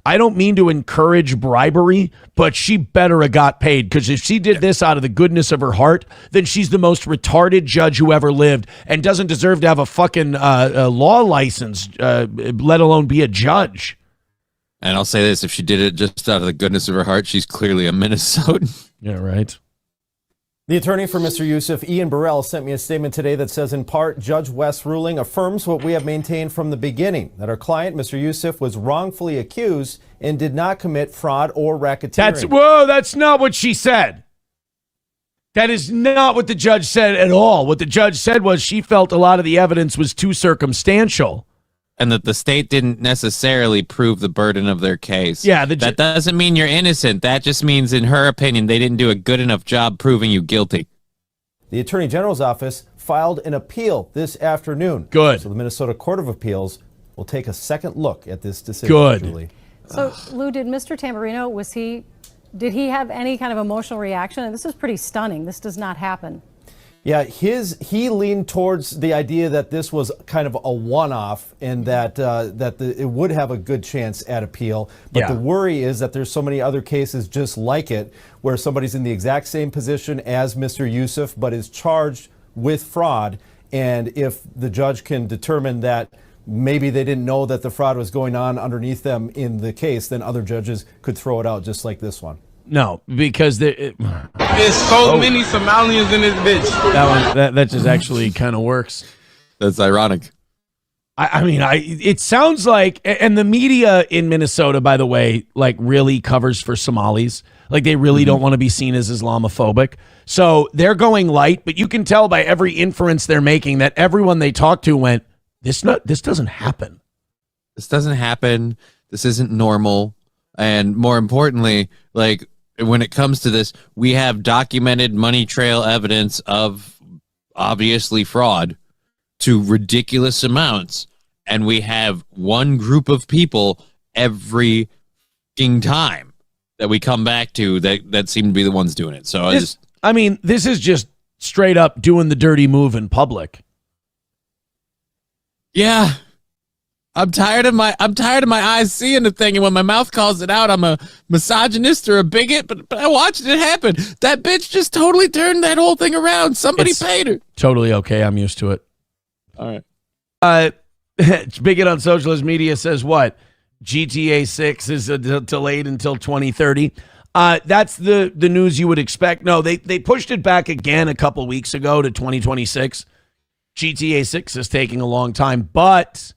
don't mean to encourage bribery, but she better have got paid, because if she did this out of the goodness of her heart, then she's the most retarded judge who ever lived and doesn't deserve to have a fucking law license, let alone be a judge. And I'll say this, if she did it just out of the goodness of her heart, she's clearly a Minnesotan. Yeah, right. The attorney for Mr. Youssef, Ian Burrell, sent me a statement today that says, in part, Judge West's ruling affirms what we have maintained from the beginning, that our client, Mr. Youssef, was wrongfully accused and did not commit fraud or racketeering. That's not what she said. That is not what the judge said at all. What the judge said was she felt a lot of the evidence was too circumstantial. and that the state didn't necessarily prove the burden of their case. Yeah, that doesn't mean you're innocent. That just means, in her opinion, they didn't do a good enough job proving you guilty. The Attorney General's office filed an appeal this afternoon. Good. So the Minnesota Court of Appeals will take a second look at this decision. Good. Julie. So, Lou, did Mr. Tamburino, did he have any kind of emotional reaction? And this is pretty stunning. This does not happen. Yeah, he leaned towards the idea that this was kind of a one-off and that it would have a good chance at appeal. But the worry is that there's so many other cases just like it where somebody's in the exact same position as Mr. Yusuf but is charged with fraud. And if the judge can determine that maybe they didn't know that the fraud was going on underneath them in the case, then other judges could throw it out just like this one. No, because there's so many Somalians in this bitch. That just actually kind of works. That's ironic. I mean, it sounds like, and the media in Minnesota, by the way, like really covers for Somalis. Like they really don't want to be seen as Islamophobic. So they're going light, but you can tell by every inference they're making that everyone they talked to went, this doesn't happen. This doesn't happen. This isn't normal. And more importantly, like, when it comes to this, we have documented money trail evidence of obviously fraud to ridiculous amounts. And we have one group of people every time that we come back to that seem to be the ones doing it. So this is just straight up doing the dirty move in public. Yeah. I'm tired of my eyes seeing the thing, and when my mouth calls it out, I'm a misogynist or a bigot. But I watched it happen. That bitch just totally turned that whole thing around. Somebody paid her. Totally okay. I'm used to it. All right. Bigot on socialist media says what? GTA 6 is delayed until 2030. That's the news you would expect. No, they pushed it back again a couple weeks ago to 2026. GTA 6 is taking a long time, but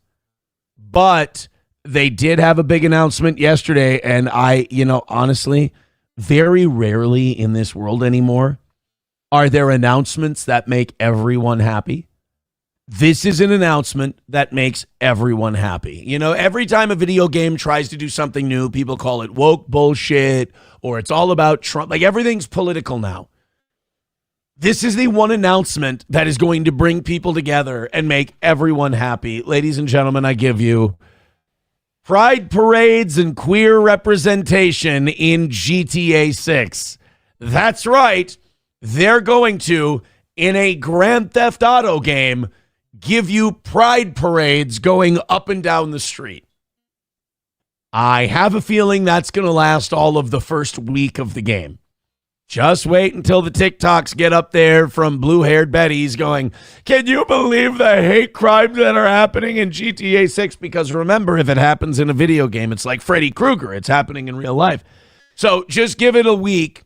they did have a big announcement yesterday, and honestly, very rarely in this world anymore are there announcements that make everyone happy. This is an announcement that makes everyone happy. Every time a video game tries to do something new, people call it woke bullshit, or it's all about Trump. Like, everything's political now. This is the one announcement that is going to bring people together and make everyone happy. Ladies and gentlemen, I give you pride parades and queer representation in GTA 6. That's right. They're going to, in a Grand Theft Auto game, give you pride parades going up and down the street. I have a feeling that's going to last all of the first week of the game. Just wait until the TikToks get up there from blue-haired Betty's going, can you believe the hate crimes that are happening in GTA 6? Because remember, if it happens in a video game, it's like Freddy Krueger. It's happening in real life. So just give it a week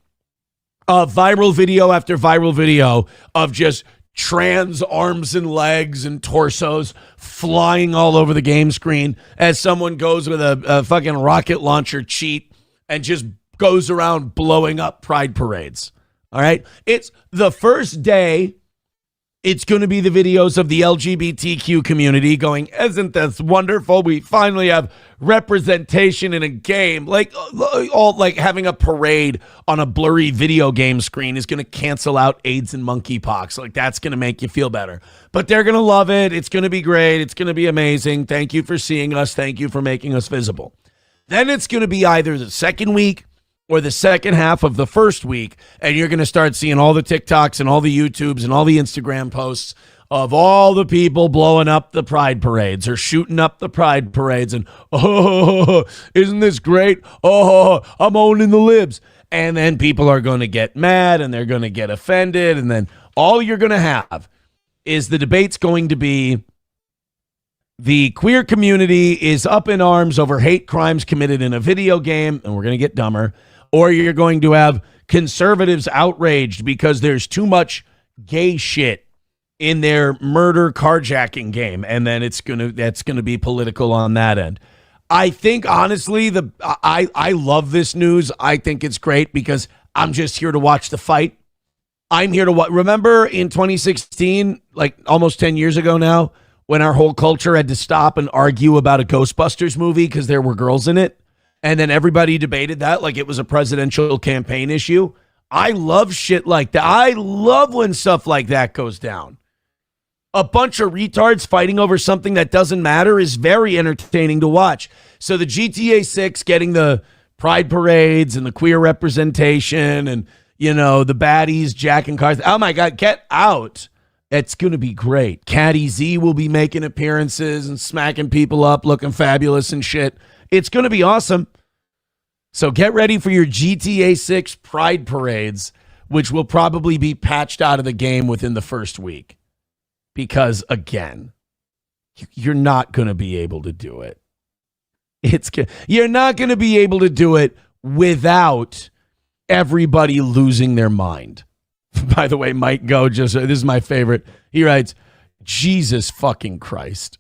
of viral video after viral video of just trans arms and legs and torsos flying all over the game screen as someone goes with a fucking rocket launcher cheat and just goes around blowing up pride parades. All right. It's the first day. It's going to be the videos of the LGBTQ community going, isn't this wonderful? We finally have representation in a game. Like having a parade on a blurry video game screen is going to cancel out AIDS and monkeypox. Like, that's going to make you feel better. But they're going to love it. It's going to be great. It's going to be amazing. Thank you for seeing us. Thank you for making us visible. Then it's going to be either the second week or the second half of the first week, and you're going to start seeing all the TikToks and all the YouTubes and all the Instagram posts of all the people blowing up the pride parades or shooting up the pride parades and, oh, isn't this great? Oh, I'm owning the libs. And then people are going to get mad and they're going to get offended, and then all you're going to have is the debate's going to be the queer community is up in arms over hate crimes committed in a video game, and we're going to get dumber. Or you're going to have conservatives outraged because there's too much gay shit in their murder carjacking game, and then that's going to be political on that end. I think honestly, I love this news. I think it's great because I'm just here to watch the fight. I'm here to watch. Remember in 2016, like almost 10 years ago now, when our whole culture had to stop and argue about a Ghostbusters movie because there were girls in it. And then everybody debated that like it was a presidential campaign issue. I love shit like that. I love when stuff like that goes down. A bunch of retards fighting over something that doesn't matter is very entertaining to watch. So the GTA 6 getting the pride parades and the queer representation and, you know, the baddies jacking cars. Oh, my God, get out. It's going to be great. Caddy Z will be making appearances and smacking people up, looking fabulous and shit. It's going to be awesome. So get ready for your GTA 6 pride parades, which will probably be patched out of the game within the first week. Because, again, you're not going to be able to do it. You're not going to be able to do it without everybody losing their mind. By the way, Mike Go, this is my favorite. He writes, Jesus fucking Christ.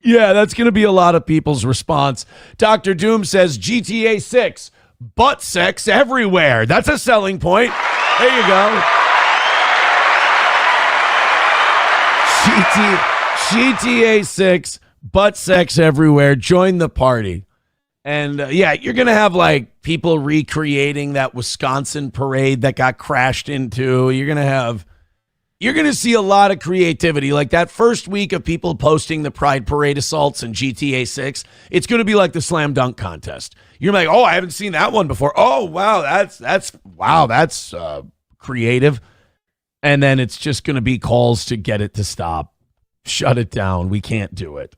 Yeah, that's going to be a lot of people's response. Dr. Doom says GTA 6, butt sex everywhere. That's a selling point. There you go. GTA 6, butt sex everywhere. Join the party. And yeah, you're going to have like people recreating that Wisconsin parade that got crashed into. You're going to see a lot of creativity. Like that first week of people posting the pride parade assaults in GTA 6, it's going to be like the slam dunk contest. You're like, "Oh, I haven't seen that one before. Oh, wow, that's creative." And then it's just going to be calls to get it to stop. Shut it down. We can't do it.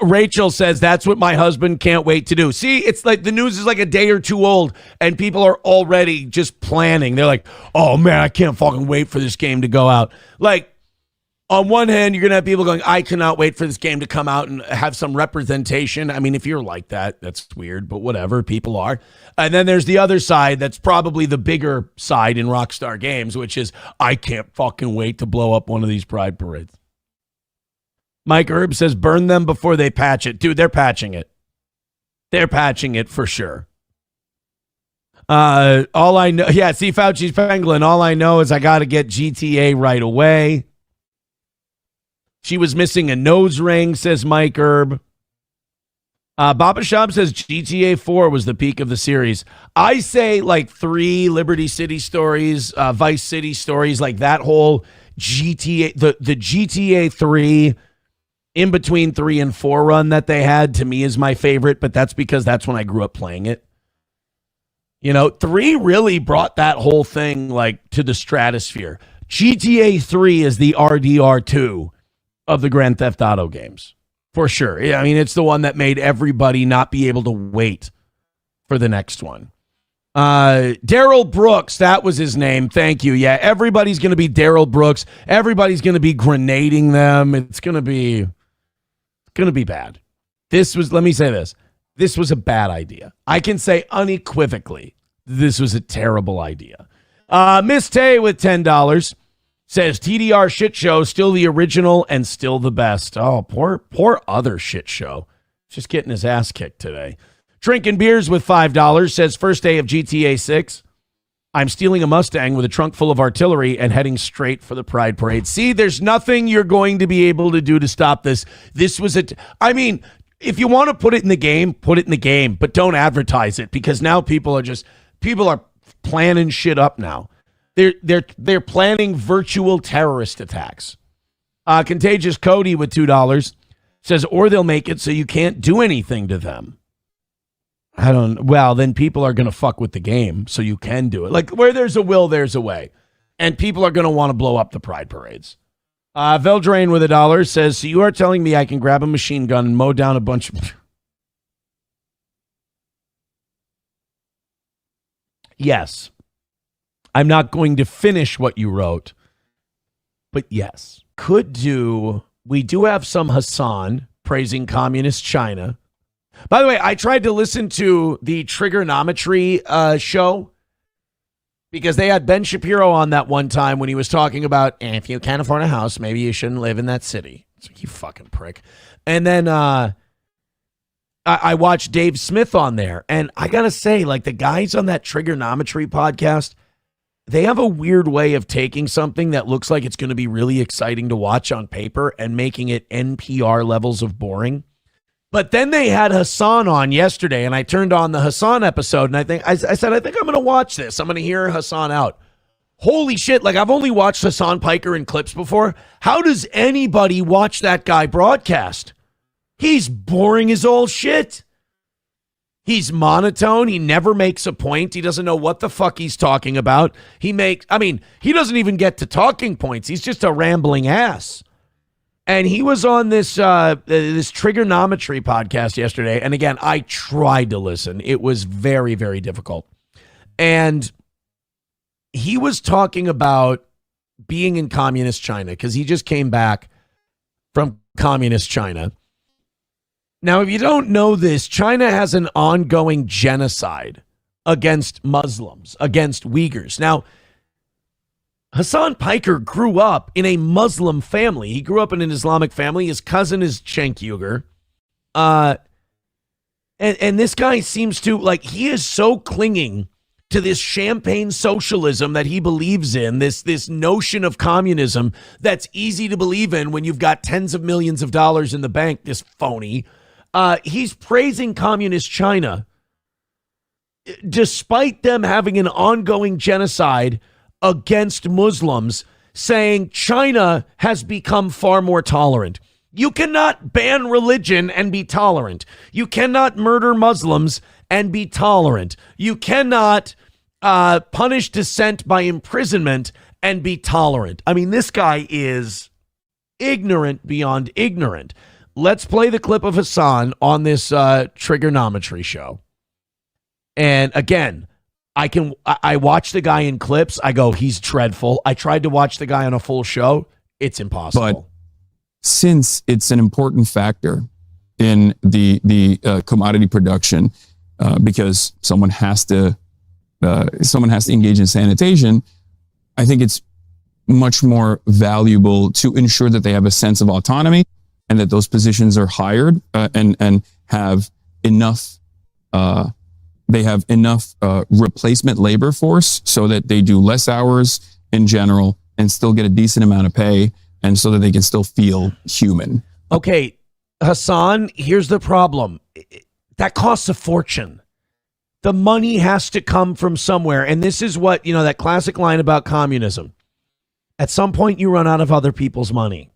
Rachel says, that's what my husband can't wait to do. See, it's like the news is like a day or two old and people are already just planning. They're like, oh man, I can't fucking wait for this game to go out. Like, on one hand, you're going to have people going, I cannot wait for this game to come out and have some representation. I mean, if you're like that, that's weird, but whatever, people are. And then there's the other side that's probably the bigger side in Rockstar Games, which is, I can't fucking wait to blow up one of these pride parades. Mike Herb says, burn them before they patch it. Dude, they're patching it. They're patching it for sure. All I know, yeah, see Fauci's Penguin. All I know is I got to get GTA right away. She was missing a nose ring, says Mike Herb. Baba Shab says GTA 4 was the peak of the series. I say like 3 Liberty City stories, Vice City stories, like that whole GTA, the GTA 3 in between 3 and 4 run that they had, to me is my favorite, but that's because that's when I grew up playing it. You know, 3 really brought that whole thing like to the stratosphere. GTA 3 is the RDR2 of the Grand Theft Auto games, for sure. Yeah, I mean, it's the one that made everybody not be able to wait for the next one. Daryl Brooks, that was his name. Thank you. Yeah, everybody's going to be Daryl Brooks. Everybody's going to be grenading them. It's going to be bad. Let me say this. This was a bad idea. I can say unequivocally, this was a terrible idea. Miss Tay with $10 says TDR shit show, still the original and still the best. Oh, poor other shit show. Just getting his ass kicked today. Drinking beers with $5 says first day of GTA 6. I'm stealing a Mustang with a trunk full of artillery and heading straight for the Pride Parade. See, there's nothing you're going to be able to do to stop this. This was I mean, if you want to put it in the game, put it in the game, but don't advertise it because now people are planning shit up now. They're planning virtual terrorist attacks. Contagious Cody with $2 says, or they'll make it so you can't do anything to them. Well, then people are going to fuck with the game so you can do it. Like where there's a will, there's a way. And people are going to want to blow up the pride parades. Veldrain with $1 says, so you are telling me I can grab a machine gun and mow down a bunch of... Yes. I'm not going to finish what you wrote, but yes. We do have some Hassan praising communist China. By the way, I tried to listen to the Trigonometry show because they had Ben Shapiro on that one time when he was talking about, if you can't afford a house, maybe you shouldn't live in that city. It's like, you fucking prick. And then I watched Dave Smith on there, and I got to say, like the guys on that Trigonometry podcast, they have a weird way of taking something that looks like it's going to be really exciting to watch on paper and making it NPR levels of boring. But then they had Hassan on yesterday, and I turned on the Hassan episode, and I said, I think I'm going to watch this. I'm going to hear Hassan out. Holy shit, like I've only watched Hassan Piker in clips before. How does anybody watch that guy broadcast? He's boring as all shit. He's monotone. He never makes a point. He doesn't know what the fuck he's talking about. He doesn't even get to talking points. He's just a rambling ass. And he was on this trigonometry podcast yesterday. And again, I tried to listen. It was very, very difficult. And he was talking about being in communist China because he just came back from communist China. Now, if you don't know this, China has an ongoing genocide against Muslims, against Uyghurs. Now, Hassan Piker grew up in a Muslim family. He grew up in an Islamic family. His cousin is Cenk Uyghur. And this guy seems to, like, he is so clinging to this champagne socialism that he believes in, this notion of communism that's easy to believe in when you've got tens of millions of dollars in the bank, this phony. He's praising communist China despite them having an ongoing genocide against Muslims, saying China has become far more tolerant. You cannot ban religion and be tolerant. You cannot murder Muslims and be tolerant. You cannot punish dissent by imprisonment and be tolerant. I mean, this guy is ignorant beyond ignorant. Let's play the clip of Hassan on this trigonometry show. And again, I watch the guy in clips. I go, he's dreadful. I tried to watch the guy on a full show. It's impossible. But since it's an important factor in the commodity production, because someone has to engage in sanitation, I think it's much more valuable to ensure that they have a sense of autonomy and that those positions are hired and have enough. They have enough replacement labor force so that they do less hours in general and still get a decent amount of pay, and so that they can still feel human. Okay, Hassan, here's the problem. That costs a fortune. The money has to come from somewhere. And this is what, that classic line about communism. At some point, you run out of other people's money.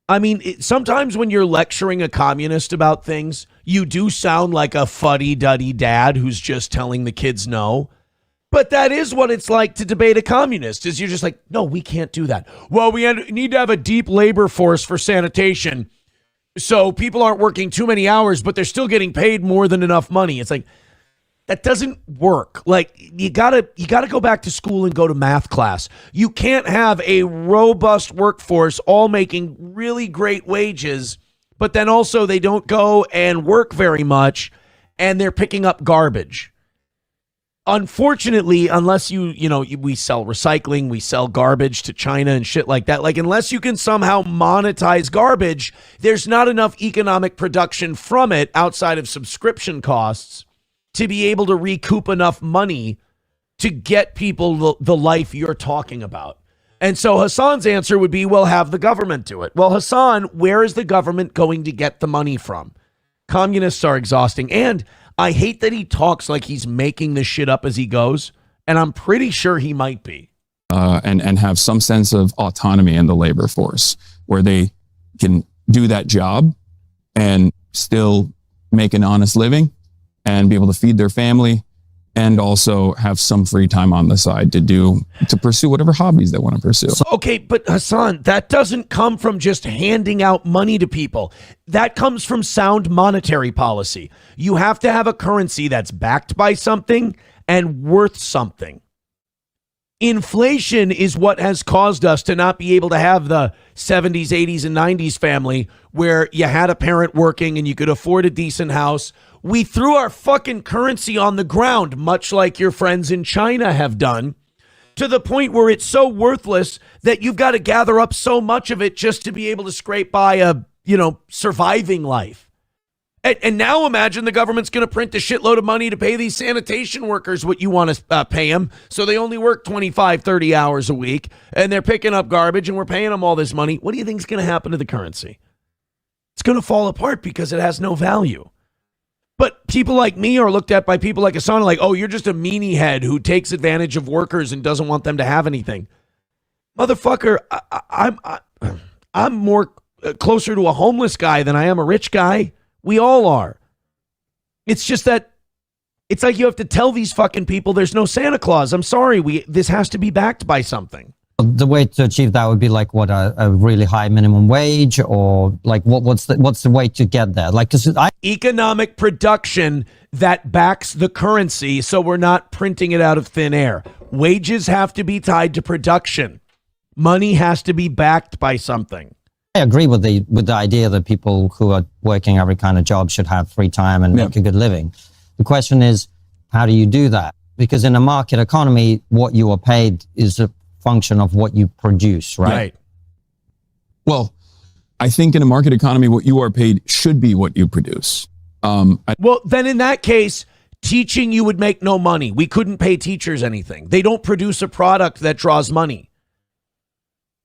I mean, sometimes when you're lecturing a communist about things, you do sound like a fuddy-duddy dad who's just telling the kids no. But that is what it's like to debate a communist, is you're just like, no, we can't do that. Well, we need to have a deep labor force for sanitation so people aren't working too many hours, but they're still getting paid more than enough money. It's like, that doesn't work. Like, you gotta go back to school and go to math class. You can't have a robust workforce all making really great wages, but then also they don't go and work very much and they're picking up garbage. Unfortunately, unless we sell recycling, we sell garbage to China and shit like that. Like, unless you can somehow monetize garbage, there's not enough economic production from it outside of subscription costs to be able to recoup enough money to get people the life you're talking about. And so Hassan's answer would be, well, have the government do it. Well, Hassan, where is the government going to get the money from? Communists are exhausting. And I hate that he talks like he's making this shit up as he goes. And I'm pretty sure he might be. And have some sense of autonomy in the labor force where they can do that job and still make an honest living and be able to feed their family and also have some free time on the side to pursue whatever hobbies they want to pursue. So, okay, but Hassan, that doesn't come from just handing out money to people. That comes from sound monetary policy. You have to have a currency that's backed by something and worth something. Inflation is what has caused us to not be able to have the 70s, 80s, and 90s family where you had a parent working and you could afford a decent house. We threw our fucking currency on the ground, much like your friends in China have done, to the point where it's so worthless that you've got to gather up so much of it just to be able to scrape by a, surviving life. And now imagine the government's going to print a shitload of money to pay these sanitation workers what you want to pay them. So they only work 25, 30 hours a week, and they're picking up garbage, and we're paying them all this money. What do you think is going to happen to the currency? It's going to fall apart because it has no value. But people like me are looked at by people like Hassan like, oh, you're just a meanie head who takes advantage of workers and doesn't want them to have anything. Motherfucker, I'm more closer to a homeless guy than I am a rich guy. We all are. It's just that it's like you have to tell these fucking people there's no Santa Claus. I'm sorry. This has to be backed by something. The way to achieve that would be like what a really high minimum wage, or like what's the way to get there? Like, cause economic production that backs the currency, so we're not printing it out of thin air. Wages have to be tied to production. Money has to be backed by something. I agree with the idea that people who are working every kind of job should have free time and make a good living. The question is, how do you do that? Because in a market economy, what you are paid is a function of what you produce, right? Well, I think in a market economy, what you are paid should be what you produce. Well, then in that case, teaching you would make no money. We couldn't pay teachers anything. They don't produce a product that draws money.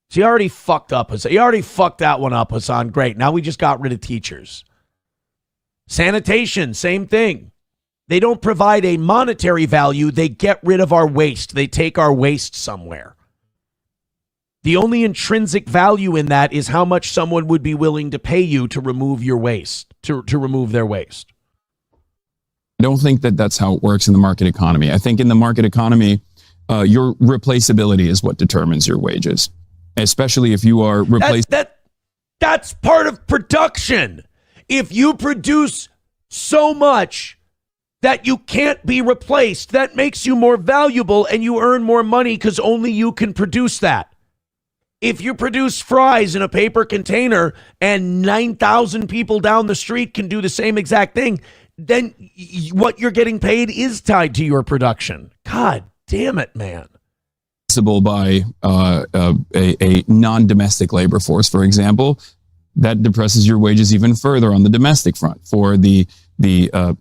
So you already fucked up. You already fucked that one up, Hassan. Great. Now we just got rid of teachers. Sanitation, same thing. They don't provide a monetary value. They get rid of our waste. They take our waste somewhere. The only intrinsic value in that is how much someone would be willing to pay you to remove your waste, to remove their waste. I don't think that that's how it works in the market economy. I think in the market economy, your replaceability is what determines your wages, especially if you are replaced. That's part of production. If you produce so much that you can't be replaced, that makes you more valuable and you earn more money because only you can produce that. If you produce fries in a paper container and 9,000 people down the street can do the same exact thing, then what you're getting paid is tied to your production. God damn it, man. By a non-domestic labor force, for example, that depresses your wages even further on the domestic front for the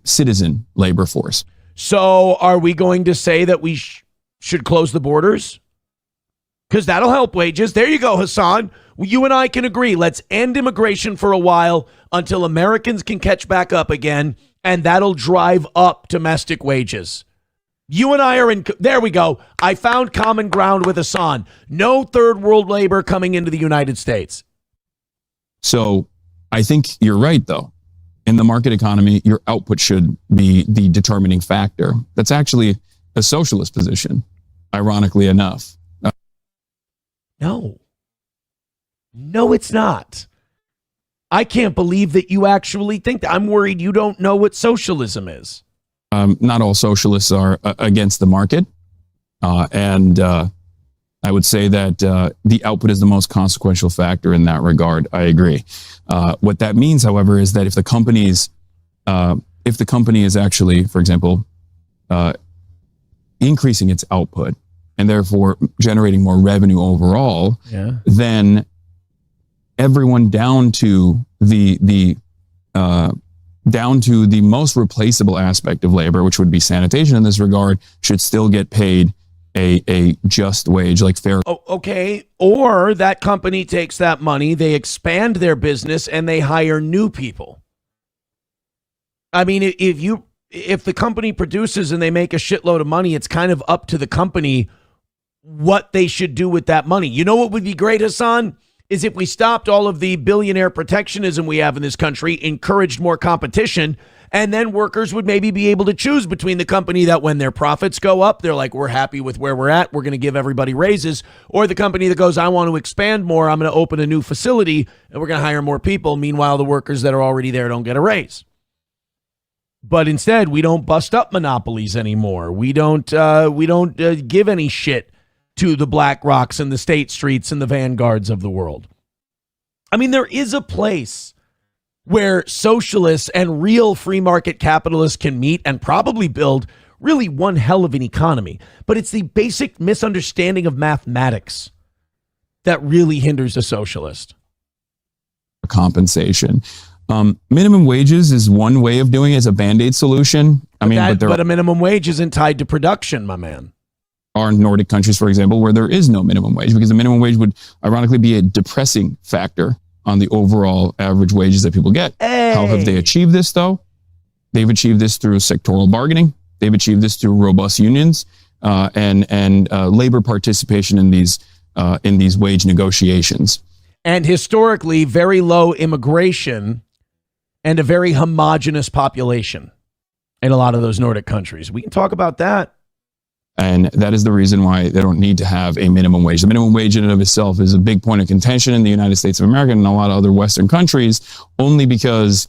citizen labor force. So are we going to say that we should close the borders? Because that'll help wages. There you go, Hassan. You and I can agree. Let's end immigration for a while until Americans can catch back up again, and that'll drive up domestic wages. You and I are in. There we go. I found common ground with Hassan. No third world labor coming into the United States. So I think you're right, though. In the market economy, your output should be the determining factor. That's actually a socialist position, ironically enough. No, it's not. I can't believe that you actually think that. I'm worried you don't know what socialism is. Not all socialists are against the market. And I would say that the output is the most consequential factor in that regard. I agree. What that means, however, is that if the company is actually, for example, increasing its output and therefore generating more revenue overall, then everyone down to the most replaceable aspect of labor, which would be sanitation in this regard, should still get paid a just wage, like fair. Oh, okay. Or that company takes that money, they expand their business, and they hire new people. I mean, if the company produces and they make a shitload of money, it's kind of up to the company what they should do with that money. You know what would be great, Hassan? Is if we stopped all of the billionaire protectionism we have in this country, encouraged more competition, and then workers would maybe be able to choose between the company that when their profits go up, they're like, we're happy with where we're at, we're going to give everybody raises, or the company that goes, I want to expand more, I'm going to open a new facility, and we're going to hire more people. Meanwhile, the workers that are already there don't get a raise. But instead, we don't bust up monopolies anymore. We don't give any shit to the Black Rocks and the State Streets and the Vanguards of the world. I mean, there is a place where socialists and real free market capitalists can meet and probably build really one hell of an economy. But it's the basic misunderstanding of mathematics that really hinders a socialist. Compensation. Minimum wages is one way of doing it as a Band-Aid solution. But a minimum wage isn't tied to production, my man. Are Nordic countries, for example, where there is no minimum wage, because the minimum wage would ironically be a depressing factor on the overall average wages that people get. Hey. How have they achieved this, though? They've achieved this through sectoral bargaining. They've achieved this through robust unions and labor participation in these wage negotiations. And historically, very low immigration and a very homogenous population in a lot of those Nordic countries. We can talk about that. And that is the reason why they don't need to have a minimum wage. The minimum wage in and of itself is a big point of contention in the United States of America and a lot of other Western countries, only because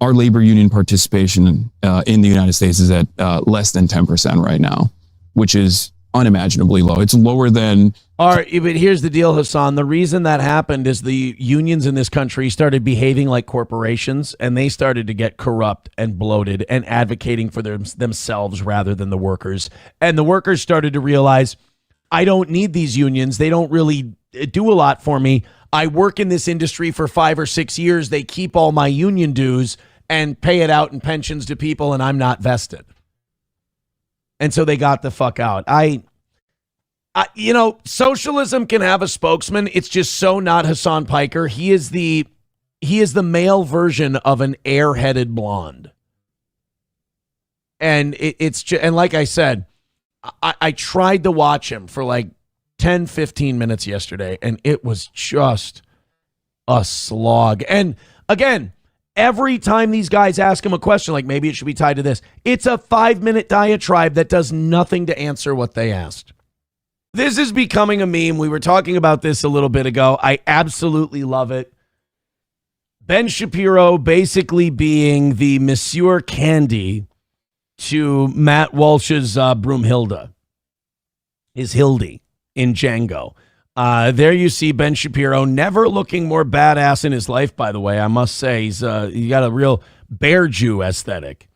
our labor union participation in the United States is at less than 10% right now, which is unimaginably low. It's lower than... All right, but here's the deal, Hassan. The reason that happened is the unions in this country started behaving like corporations, and they started to get corrupt and bloated and advocating for themselves rather than the workers. And the workers started to realize, I don't need these unions. They don't really do a lot for me. I work in this industry for 5 or 6 years. They keep all my union dues and pay it out in pensions to people, and I'm not vested. And so they got the fuck out. Socialism can have a spokesman. It's just so not Hassan Piker. He is the male version of an airheaded blonde. And and like I said, I tried to watch him for like 10, 15 minutes yesterday, and it was just a slog. And again, every time these guys ask him a question, like maybe it should be tied to this, it's a 5-minute diatribe that does nothing to answer what they asked. This is becoming a meme. We were talking about this a little bit ago. I absolutely love it. Ben Shapiro basically being the Monsieur Candy to Matt Walsh's Broomhilda, his Hildy in Django. There you see Ben Shapiro, never looking more badass in his life, by the way. I must say, he's got a real bear Jew aesthetic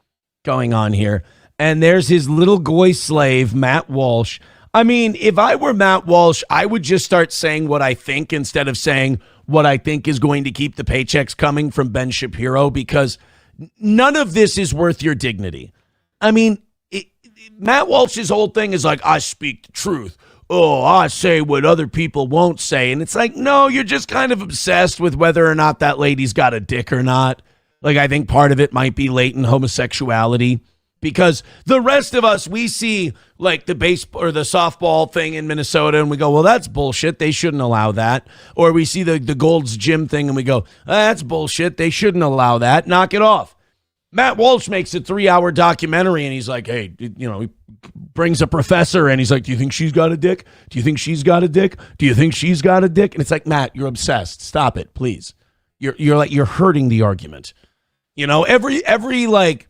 going on here. And there's his little goy slave, Matt Walsh. I mean, if I were Matt Walsh, I would just start saying what I think instead of saying what I think is going to keep the paychecks coming from Ben Shapiro, because none of this is worth your dignity. I mean, Matt Walsh's whole thing is like, I speak the truth. Oh, I say what other people won't say. And it's like, no, you're just kind of obsessed with whether or not that lady's got a dick or not. Like, I think part of it might be latent homosexuality. Because the rest of us, we see like the baseball or the softball thing in Minnesota and we go, well, that's bullshit. They shouldn't allow that. Or we see the Gold's Gym thing and we go, that's bullshit. They shouldn't allow that. Knock it off. Matt Walsh makes a 3-hour documentary and he's like, hey, he brings a professor and he's like, do you think she's got a dick? Do you think she's got a dick? Do you think she's got a dick? And it's like, Matt, you're obsessed. Stop it, please. You're hurting the argument. Every like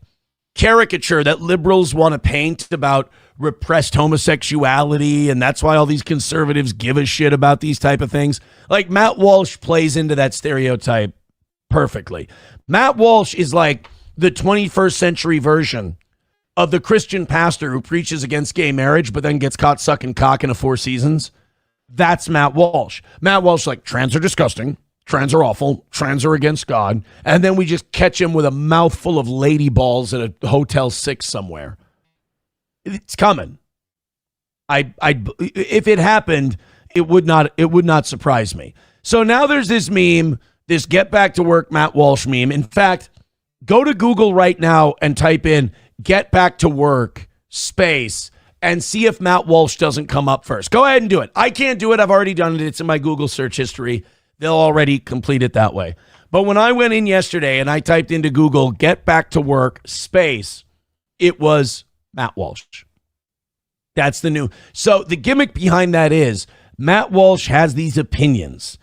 caricature that liberals want to paint about repressed homosexuality, and that's why all these conservatives give a shit about these type of things. Like, Matt Walsh plays into that stereotype perfectly. Matt Walsh is like the 21st century version of the Christian pastor who preaches against gay marriage but then gets caught sucking cock in a Four Seasons. That's Matt Walsh. Matt Walsh like, trans are disgusting. Trans are awful. Trans are against God. And then we just catch him with a mouthful of lady balls at a Hotel 6 somewhere. It's coming. If it happened, it would not surprise me. So now there's this meme, this get back to work Matt Walsh meme. In fact, go to Google right now and type in get back to work space and see if Matt Walsh doesn't come up first. Go ahead and do it. I can't do it. I've already done it. It's in my Google search history. They'll already complete it that way. But when I went in yesterday and I typed into Google, get back to work space, it was Matt Walsh. That's the new. So the gimmick behind that is Matt Walsh has these opinions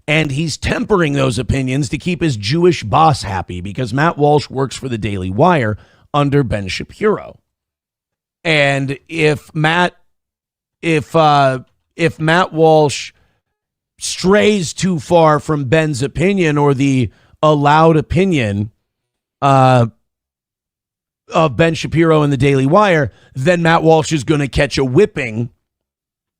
and he's tempering those opinions to keep his Jewish boss happy because Matt Walsh works for the Daily Wire under Ben Shapiro. And if Matt Walsh strays too far from Ben's opinion or the allowed opinion of Ben Shapiro and the Daily Wire, then Matt Walsh is going to catch a whipping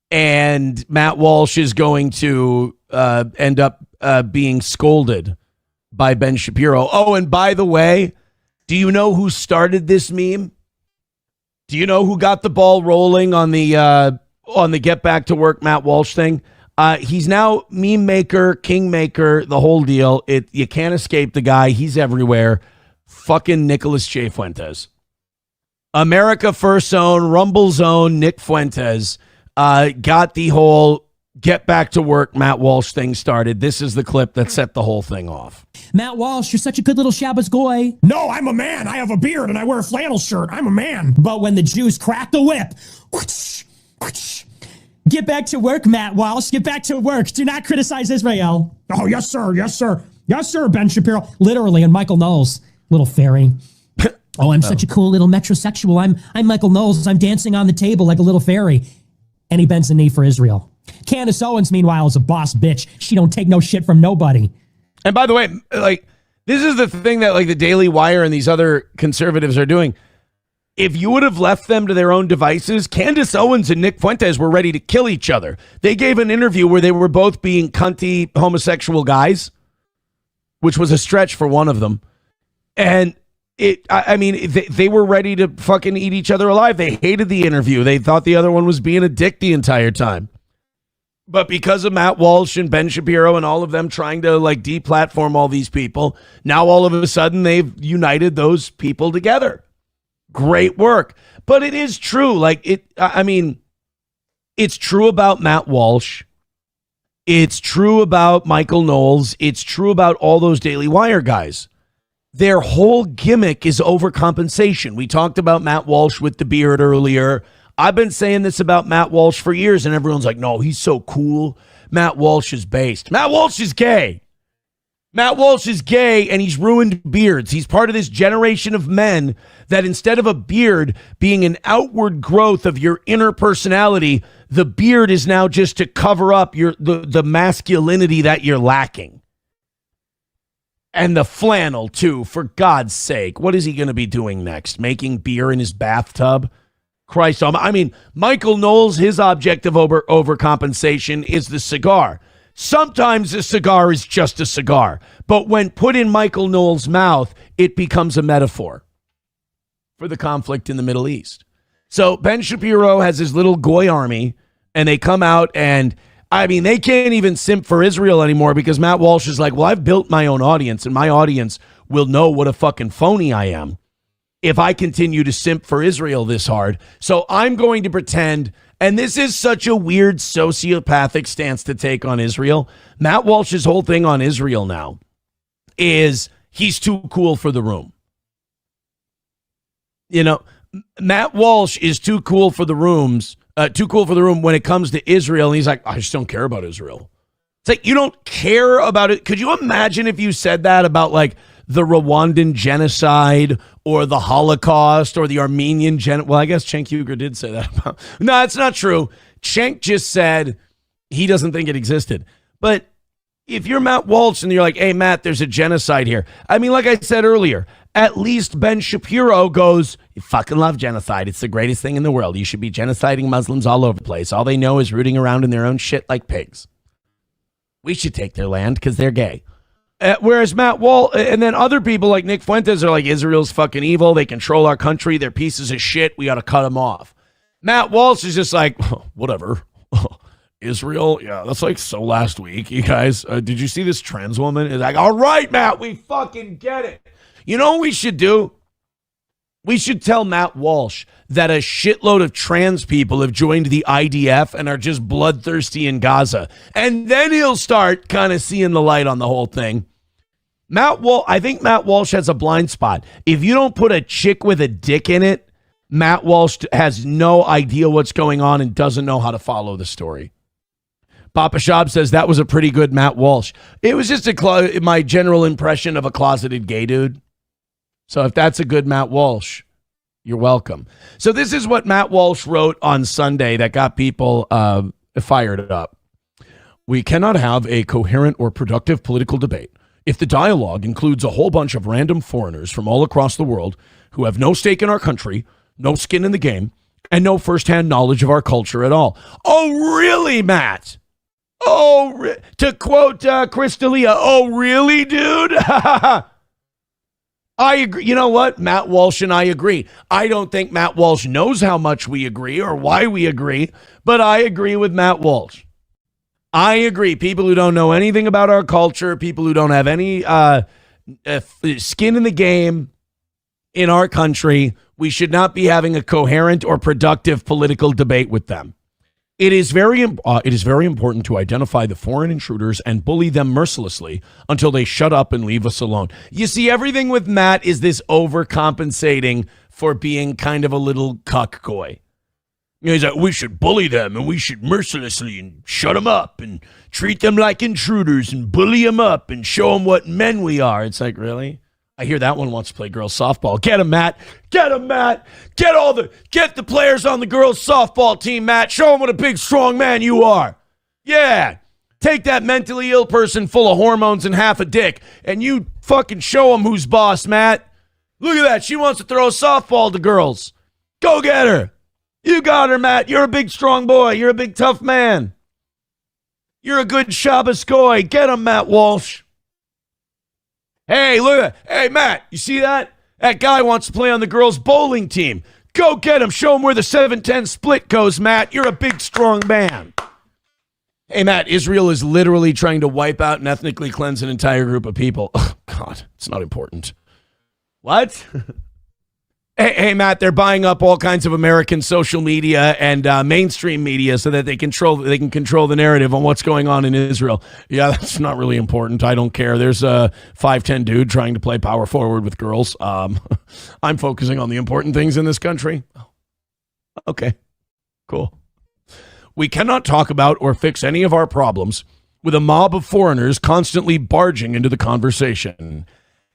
and Matt Walsh is going to end up being scolded by Ben Shapiro. Oh, and by the way, do you know who started this meme? Do you know who got the ball rolling on the get back to work Matt Walsh thing? He's now meme maker, kingmaker, the whole deal. You can't escape the guy. He's everywhere. Fucking Nicholas J. Fuentes. America First Zone, Rumble Zone, Nick Fuentes got the whole get back to work Matt Walsh thing started. This is the clip that set the whole thing off. Matt Walsh, you're such a good little Shabbos goy. No, I'm a man. I have a beard and I wear a flannel shirt. I'm a man. But when the Jews crack the whip, whoosh, whoosh. Get back to work, Matt Walsh. Get back to work. Do not criticize Israel. Oh, yes, sir. Yes, sir. Yes, sir, Ben Shapiro. Literally, and Michael Knowles, little fairy. Oh, I'm such a cool little metrosexual. I'm Michael Knowles. I'm dancing on the table like a little fairy. And he bends the knee for Israel. Candace Owens, meanwhile, is a boss bitch. She don't take no shit from nobody. And by the way, like, this is the thing that like the Daily Wire and these other conservatives are doing. If you would have left them to their own devices, Candace Owens and Nick Fuentes were ready to kill each other. They gave an interview where they were both being cunty homosexual guys, which was a stretch for one of them. And they were ready to fucking eat each other alive. They hated the interview. They thought the other one was being a dick the entire time. But because of Matt Walsh and Ben Shapiro and all of them trying to like deplatform all these people, now all of a sudden they've united those people together. Great work. But it is true. Like it's true about Matt Walsh. It's true about Michael Knowles. It's true about all those Daily Wire guys. Their whole gimmick is overcompensation. We talked about Matt Walsh with the beard earlier. I've been saying this about Matt Walsh for years, and everyone's like, no, he's so cool. Matt Walsh is based. Matt Walsh is gay. Matt Walsh is gay, and he's ruined beards. He's part of this generation of men that instead of a beard being an outward growth of your inner personality, the beard is now just to cover up the masculinity that you're lacking. And the flannel, too, for God's sake. What is he going to be doing next? Making beer in his bathtub? Christ, I mean, Michael Knowles, his object of overcompensation is the cigar. Sometimes a cigar is just a cigar, but when put in Michael Knowles' mouth, it becomes a metaphor for the conflict in the Middle East. So Ben Shapiro has his little goy army, and they come out and, I mean, they can't even simp for Israel anymore because Matt Walsh is like, well, I've built my own audience, and my audience will know what a fucking phony I am if I continue to simp for Israel this hard. So I'm going to pretend, and this is such a weird sociopathic stance to take on Israel. Matt Walsh's whole thing on Israel now is he's too cool for the room. You know, Matt Walsh is too cool for the room when it comes to Israel. And he's like, I just don't care about Israel. It's like, you don't care about it. Could you imagine if you said that about like the Rwandan genocide or the Holocaust or the Armenian well, I guess Cenk Uygur did say that about. No, it's not true. Cenk just said he doesn't think it existed. But if you're Matt Walsh and you're like, hey, Matt, there's a genocide here. I mean, like I said earlier, at least Ben Shapiro goes, you fucking love genocide. It's the greatest thing in the world. You should be genociding Muslims all over the place. All they know is rooting around in their own shit like pigs. We should take their land because they're gay. Whereas Matt Walsh and then other people like Nick Fuentes are like, Israel's fucking evil. They control our country. They're pieces of shit. We got to cut them off. Matt Walsh is just like, whatever. Israel? Yeah, that's like so last week. You guys, did you see this trans woman? It's like, all right, Matt, we fucking get it. You know what we should do? We should tell Matt Walsh that a shitload of trans people have joined the IDF and are just bloodthirsty in Gaza. And then he'll start kind of seeing the light on the whole thing. I think Matt Walsh has a blind spot. If you don't put a chick with a dick in it, Matt Walsh has no idea what's going on and doesn't know how to follow the story. Papa Shab says that was a pretty good Matt Walsh. It was just my general impression of a closeted gay dude. So if that's a good Matt Walsh, you're welcome. So this is what Matt Walsh wrote on Sunday that got people fired up. We cannot have a coherent or productive political debate if the dialogue includes a whole bunch of random foreigners from all across the world who have no stake in our country, no skin in the game, and no firsthand knowledge of our culture at all. Oh, really, Matt? To quote Chris D'Elia, oh, really, dude? I agree. You know what? Matt Walsh and I agree. I don't think Matt Walsh knows how much we agree or why we agree, but I agree with Matt Walsh. I agree. People who don't know anything about our culture, people who don't have any skin in the game in our country, we should not be having a coherent or productive political debate with them. It is very important to identify the foreign intruders and bully them mercilessly until they shut up and leave us alone. You see, everything with Matt is this overcompensating for being kind of a little cuck goy. You know, he's like, we should bully them and we should mercilessly and shut them up and treat them like intruders and bully them up and show them what men we are. It's like, really? I hear that one wants to play girls softball. Get him, Matt. Get him, Matt. Get the players on the girls softball team, Matt. Show them what a big, strong man you are. Yeah. Take that mentally ill person full of hormones and half a dick, and you fucking show them who's boss, Matt. Look at that. She wants to throw a softball to girls. Go get her. You got her, Matt. You're a big, strong boy. You're a big, tough man. You're a good Shabbos goy. Get him, Matt Walsh. Hey, look at that. Hey, Matt, you see that? That guy wants to play on the girls' bowling team. Go get him. Show him where the 7-10 split goes, Matt. You're a big, strong man. Hey, Matt, Israel is literally trying to wipe out and ethnically cleanse an entire group of people. Oh, God, it's not important. What? Hey, Matt, they're buying up all kinds of American social media and mainstream media so that they can control the narrative on what's going on in Israel. Yeah, that's not really important. I don't care. There's a 5'10" dude trying to play power forward with girls. I'm focusing on the important things in this country. Okay, cool. We cannot talk about or fix any of our problems with a mob of foreigners constantly barging into the conversation.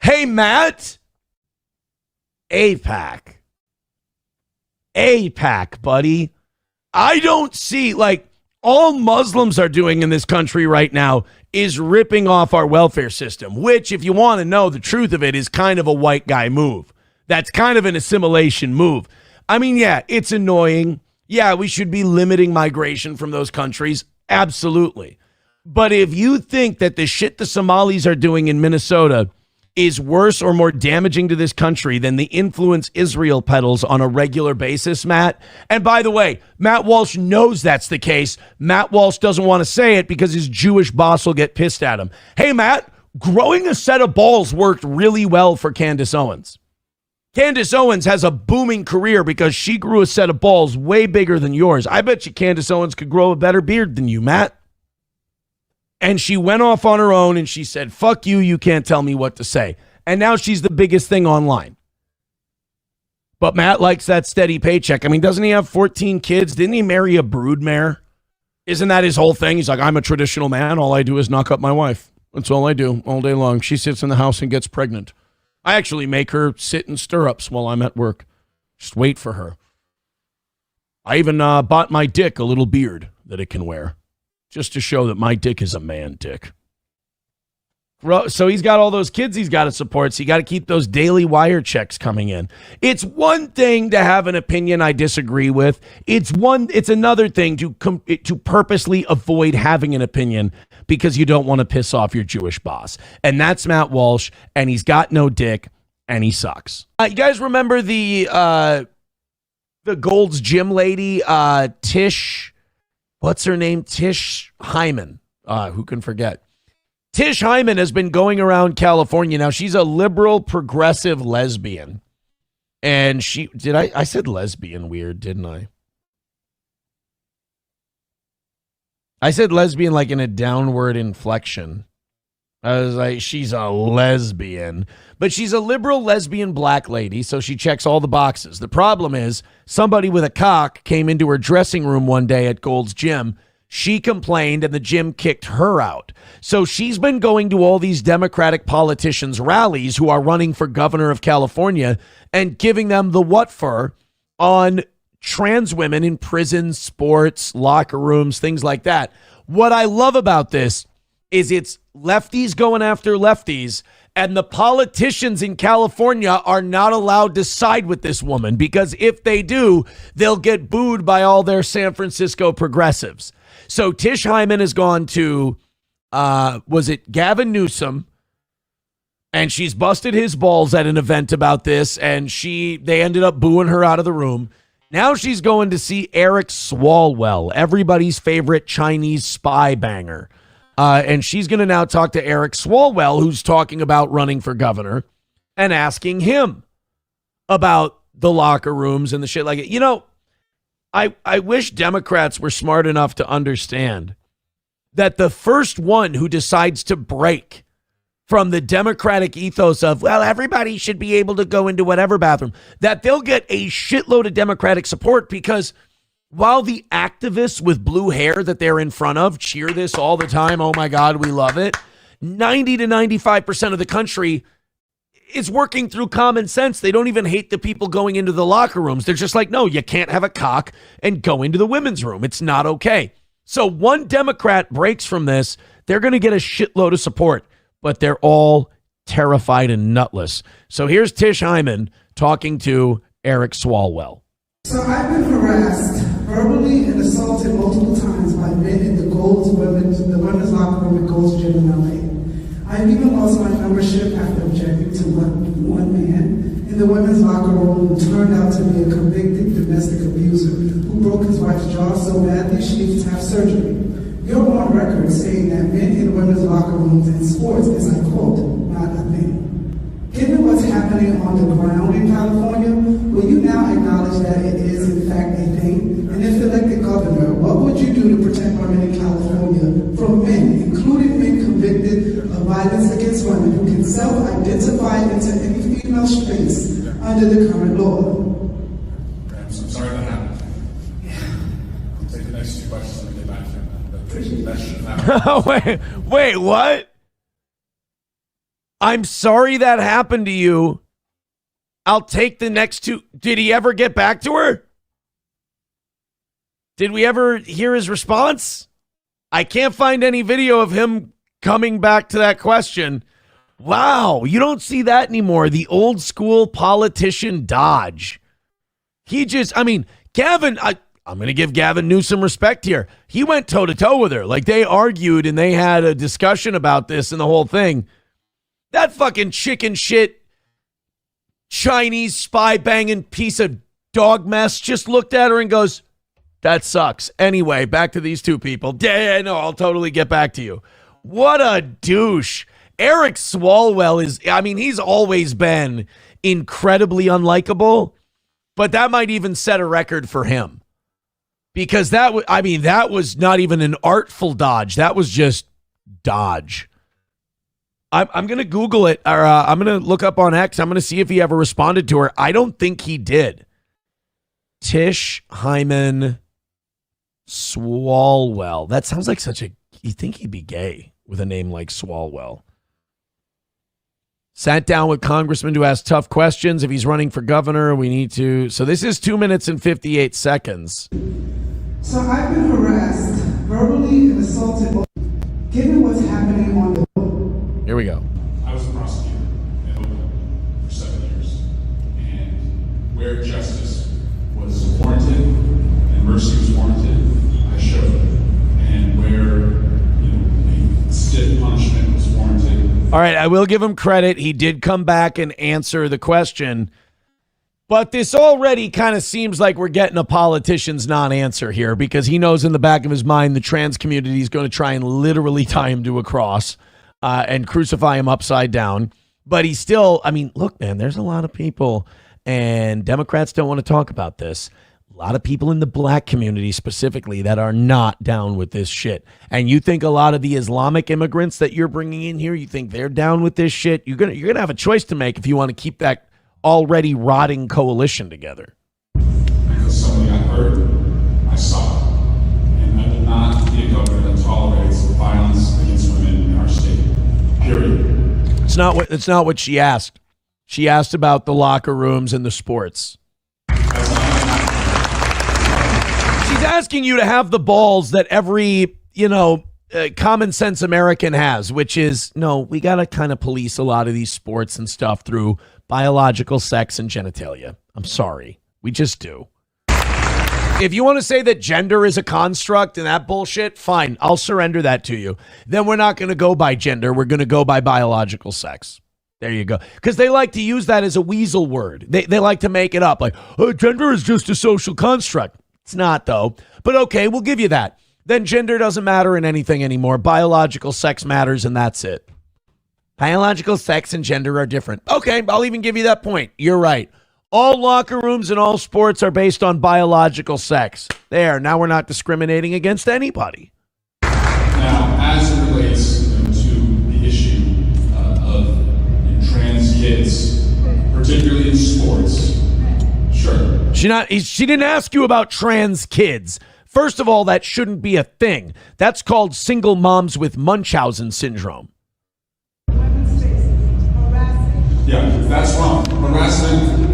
Hey, Matt. AIPAC, buddy. I don't see, like, all Muslims are doing in this country right now is ripping off our welfare system, which, if you want to know the truth of it, is kind of a white guy move. That's kind of an assimilation move. I mean, yeah, it's annoying. Yeah, we should be limiting migration from those countries. Absolutely. But if you think that the shit the Somalis are doing in Minnesota is worse or more damaging to this country than the influence Israel peddles on a regular basis, Matt. And by the way, Matt Walsh knows that's the case. Matt Walsh doesn't want to say it because his Jewish boss will get pissed at him. Hey, Matt, growing a set of balls worked really well for Candace Owens. Candace Owens has a booming career because she grew a set of balls way bigger than yours. I bet you Candace Owens could grow a better beard than you, Matt. And she went off on her own and she said, fuck you, you can't tell me what to say. And now she's the biggest thing online. But Matt likes that steady paycheck. I mean, doesn't he have 14 kids? Didn't he marry a broodmare? Isn't that his whole thing? He's like, I'm a traditional man. All I do is knock up my wife. That's all I do all day long. She sits in the house and gets pregnant. I actually make her sit in stirrups while I'm at work. Just wait for her. I even bought my dick a little beard that it can wear. Just to show that my dick is a man dick. So he's got all those kids he's got to support, so you got to keep those Daily Wire checks coming in. It's one thing to have an opinion I disagree with. It's another thing to purposely avoid having an opinion because you don't want to piss off your Jewish boss. And that's Matt Walsh, and he's got no dick, and he sucks. You guys remember the Gold's Gym lady, Tish... What's her name? Tish Hyman. Who can forget? Tish Hyman has been going around California. Now, she's a liberal, progressive lesbian. And I said lesbian weird, didn't I? I said lesbian like in a downward inflection. I was like, she's a lesbian. But she's a liberal lesbian black lady, so she checks all the boxes. The problem is somebody with a cock came into her dressing room one day at Gold's Gym. She complained, and the gym kicked her out. So she's been going to all these Democratic politicians' rallies who are running for governor of California and giving them the what for on trans women in prisons, sports, locker rooms, things like that. What I love about this is it's lefties going after lefties, and the politicians in California are not allowed to side with this woman because if they do, they'll get booed by all their San Francisco progressives. So Tish Hyman has gone to, was it Gavin Newsom? And she's busted his balls at an event about this, and they ended up booing her out of the room. Now she's going to see Eric Swalwell, everybody's favorite Chinese spy banger. And she's going to now talk to Eric Swalwell, who's talking about running for governor, and asking him about the locker rooms and the shit like it. You know, I wish Democrats were smart enough to understand that the first one who decides to break from the Democratic ethos of, well, everybody should be able to go into whatever bathroom, that they'll get a shitload of Democratic support, because while the activists with blue hair that they're in front of cheer this all the time, oh my God, we love it, 90 to 95% of the country is working through common sense. They don't even hate the people going into the locker rooms. They're just like, no, you can't have a cock and go into the women's room. It's not okay. So one Democrat breaks from this, they're going to get a shitload of support, but they're all terrified and nutless. So here's Tish Hyman talking to Eric Swalwell. So I've been harassed, verbally and assaulted multiple times by men in the women's locker room at Gold's Gym in LA. I've even lost my membership after objecting to one man in the women's locker room who turned out to be a convicted domestic abuser who broke his wife's jaw so badly she needs to have surgery. You're on record saying that men in women's locker rooms and sports is, I quote, not a thing. Given what's happening on the ground in California, will you now acknowledge that it is in fact a thing? And if elected governor, what would you do to protect women in California from men, including men convicted of violence against women who can self-identify into any female space under the current law? I'm sorry that happened. I'll take the next two questions and get back to you. Wait, what? I'm sorry that happened to you. I'll take the next two. Did he ever get back to her? Did we ever hear his response? I can't find any video of him coming back to that question. Wow, you don't see that anymore. The old school politician dodge. Gavin, I'm going to give Gavin Newsom respect here. He went toe-to-toe with her. Like, they argued and they had a discussion about this and the whole thing. That fucking chicken shit, Chinese spy banging piece of dog mess just looked at her and goes, that sucks. Anyway, back to these two people. Yeah, no, I'll totally get back to you. What a douche. Eric Swalwell he's always been incredibly unlikable, but that might even set a record for him. Because that was not even an artful dodge. That was just dodge. I'm going to Google it, or I'm going to look up on X. I'm going to see if he ever responded to her. I don't think he did. Tish Hyman Swalwell. That sounds like you think he'd be gay with a name like Swalwell. Sat down with congressman to ask tough questions. If he's running for governor, we need to. So this is 2 minutes and 58 seconds. So I've been harassed, verbally and assaulted. Given what's happening on the... Here we go. I was a prosecutor in Oakland for 7 years. And where justice was warranted and mercy was warranted, I showed it. And where a stiff punishment was warranted. All right, I will give him credit. He did come back and answer the question. But this already kind of seems like we're getting a politician's non-answer here, because he knows in the back of his mind the trans community is going to try and literally tie him to a cross and crucify him upside down. But he's still, look, man, there's a lot of people, and Democrats don't want to talk about this. A lot of people in the black community specifically that are not down with this shit. And you think a lot of the Islamic immigrants that you're bringing in here, you think they're down with this shit? You're gonna have a choice to make if you want to keep that already rotting coalition together. Because somebody got hurt, I saw it. And I will not be a governor that tolerates violence against women in our state. Period. It's not what she asked. She asked about the locker rooms and the sports. She's asking you to have the balls that every, common sense American has, which is, no, we got to kind of police a lot of these sports and stuff through biological sex and genitalia. I'm sorry. We just do. If you want to say that gender is a construct and that bullshit, fine, I'll surrender that to you. Then we're not going to go by gender. We're going to go by biological sex. There you go. Because they like to use that as a weasel word. They like to make it up like, oh, gender is just a social construct. It's not, though. But okay, we'll give you that. Then gender doesn't matter in anything anymore. Biological sex matters, and that's it. Biological sex and gender are different. Okay, I'll even give you that point. You're right. All locker rooms and all sports are based on biological sex. There, now we're not discriminating against anybody. Now, as it relates to the issue of trans kids, particularly in sports, sure. She didn't ask you about trans kids. First of all, that shouldn't be a thing. That's called single moms with Munchausen syndrome. Yeah, that's wrong. Harassment,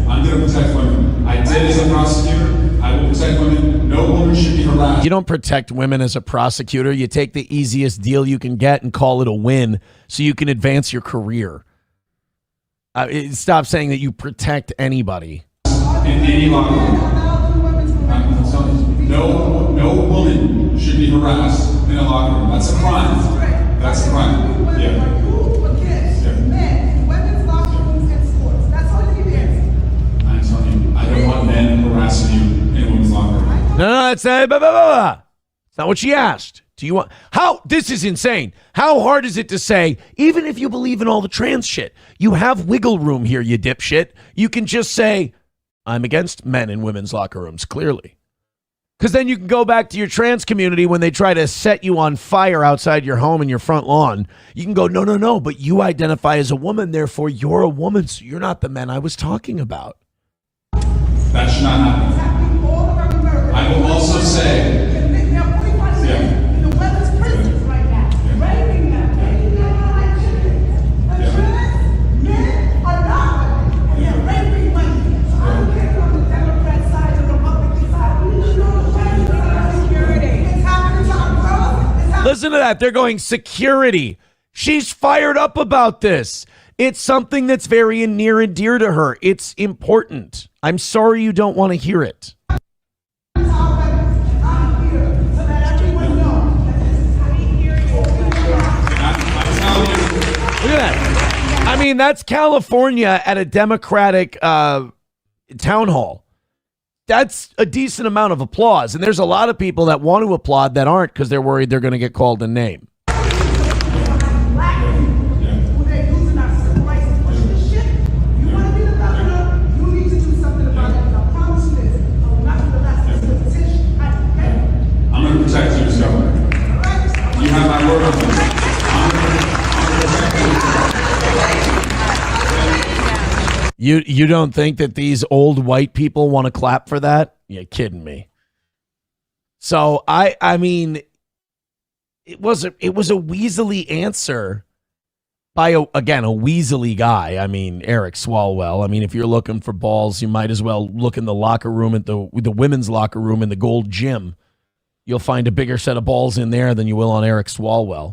I'm going to protect women. I did as a prosecutor. I will protect women. No woman should be harassed. You don't protect women as a prosecutor. You take the easiest deal you can get and call it a win so you can advance your career. Stop saying that you protect anybody. In any locker room. I'm telling you, no woman should be harassed in a locker room. That's a crime. That's a crime. Yeah. I'm telling you, I don't want men harassing you in a women's locker room. No, it's not what she asked. Do you want this is insane. How hard is it to say, even if you believe in all the trans shit, you have wiggle room here, you dipshit. You can just say, I'm against men in women's locker rooms, clearly. Because then you can go back to your trans community when they try to set you on fire outside your home and your front lawn. You can go, no, but you identify as a woman, therefore you're a woman, so you're not the men I was talking about. That should not happen. I will also say, Listen to that. They're going, security. She's fired up about this. It's something that's very near and dear to her. It's important. I'm sorry you don't want to hear it. Look at that. I mean, that's California at a Democratic town hall. That's a decent amount of applause. And there's a lot of people that want to applaud that aren't because they're worried they're going to get called a name. I'm going to protect you, Mr. Governor. You have my word on this. You don't think that these old white people want to clap for that? You're kidding me. So I mean, it was a weaselly answer by a weaselly guy. I mean, Eric Swalwell. I mean, if you're looking for balls, you might as well look in the locker room at the women's locker room in the Gold Gym. You'll find a bigger set of balls in there than you will on Eric Swalwell.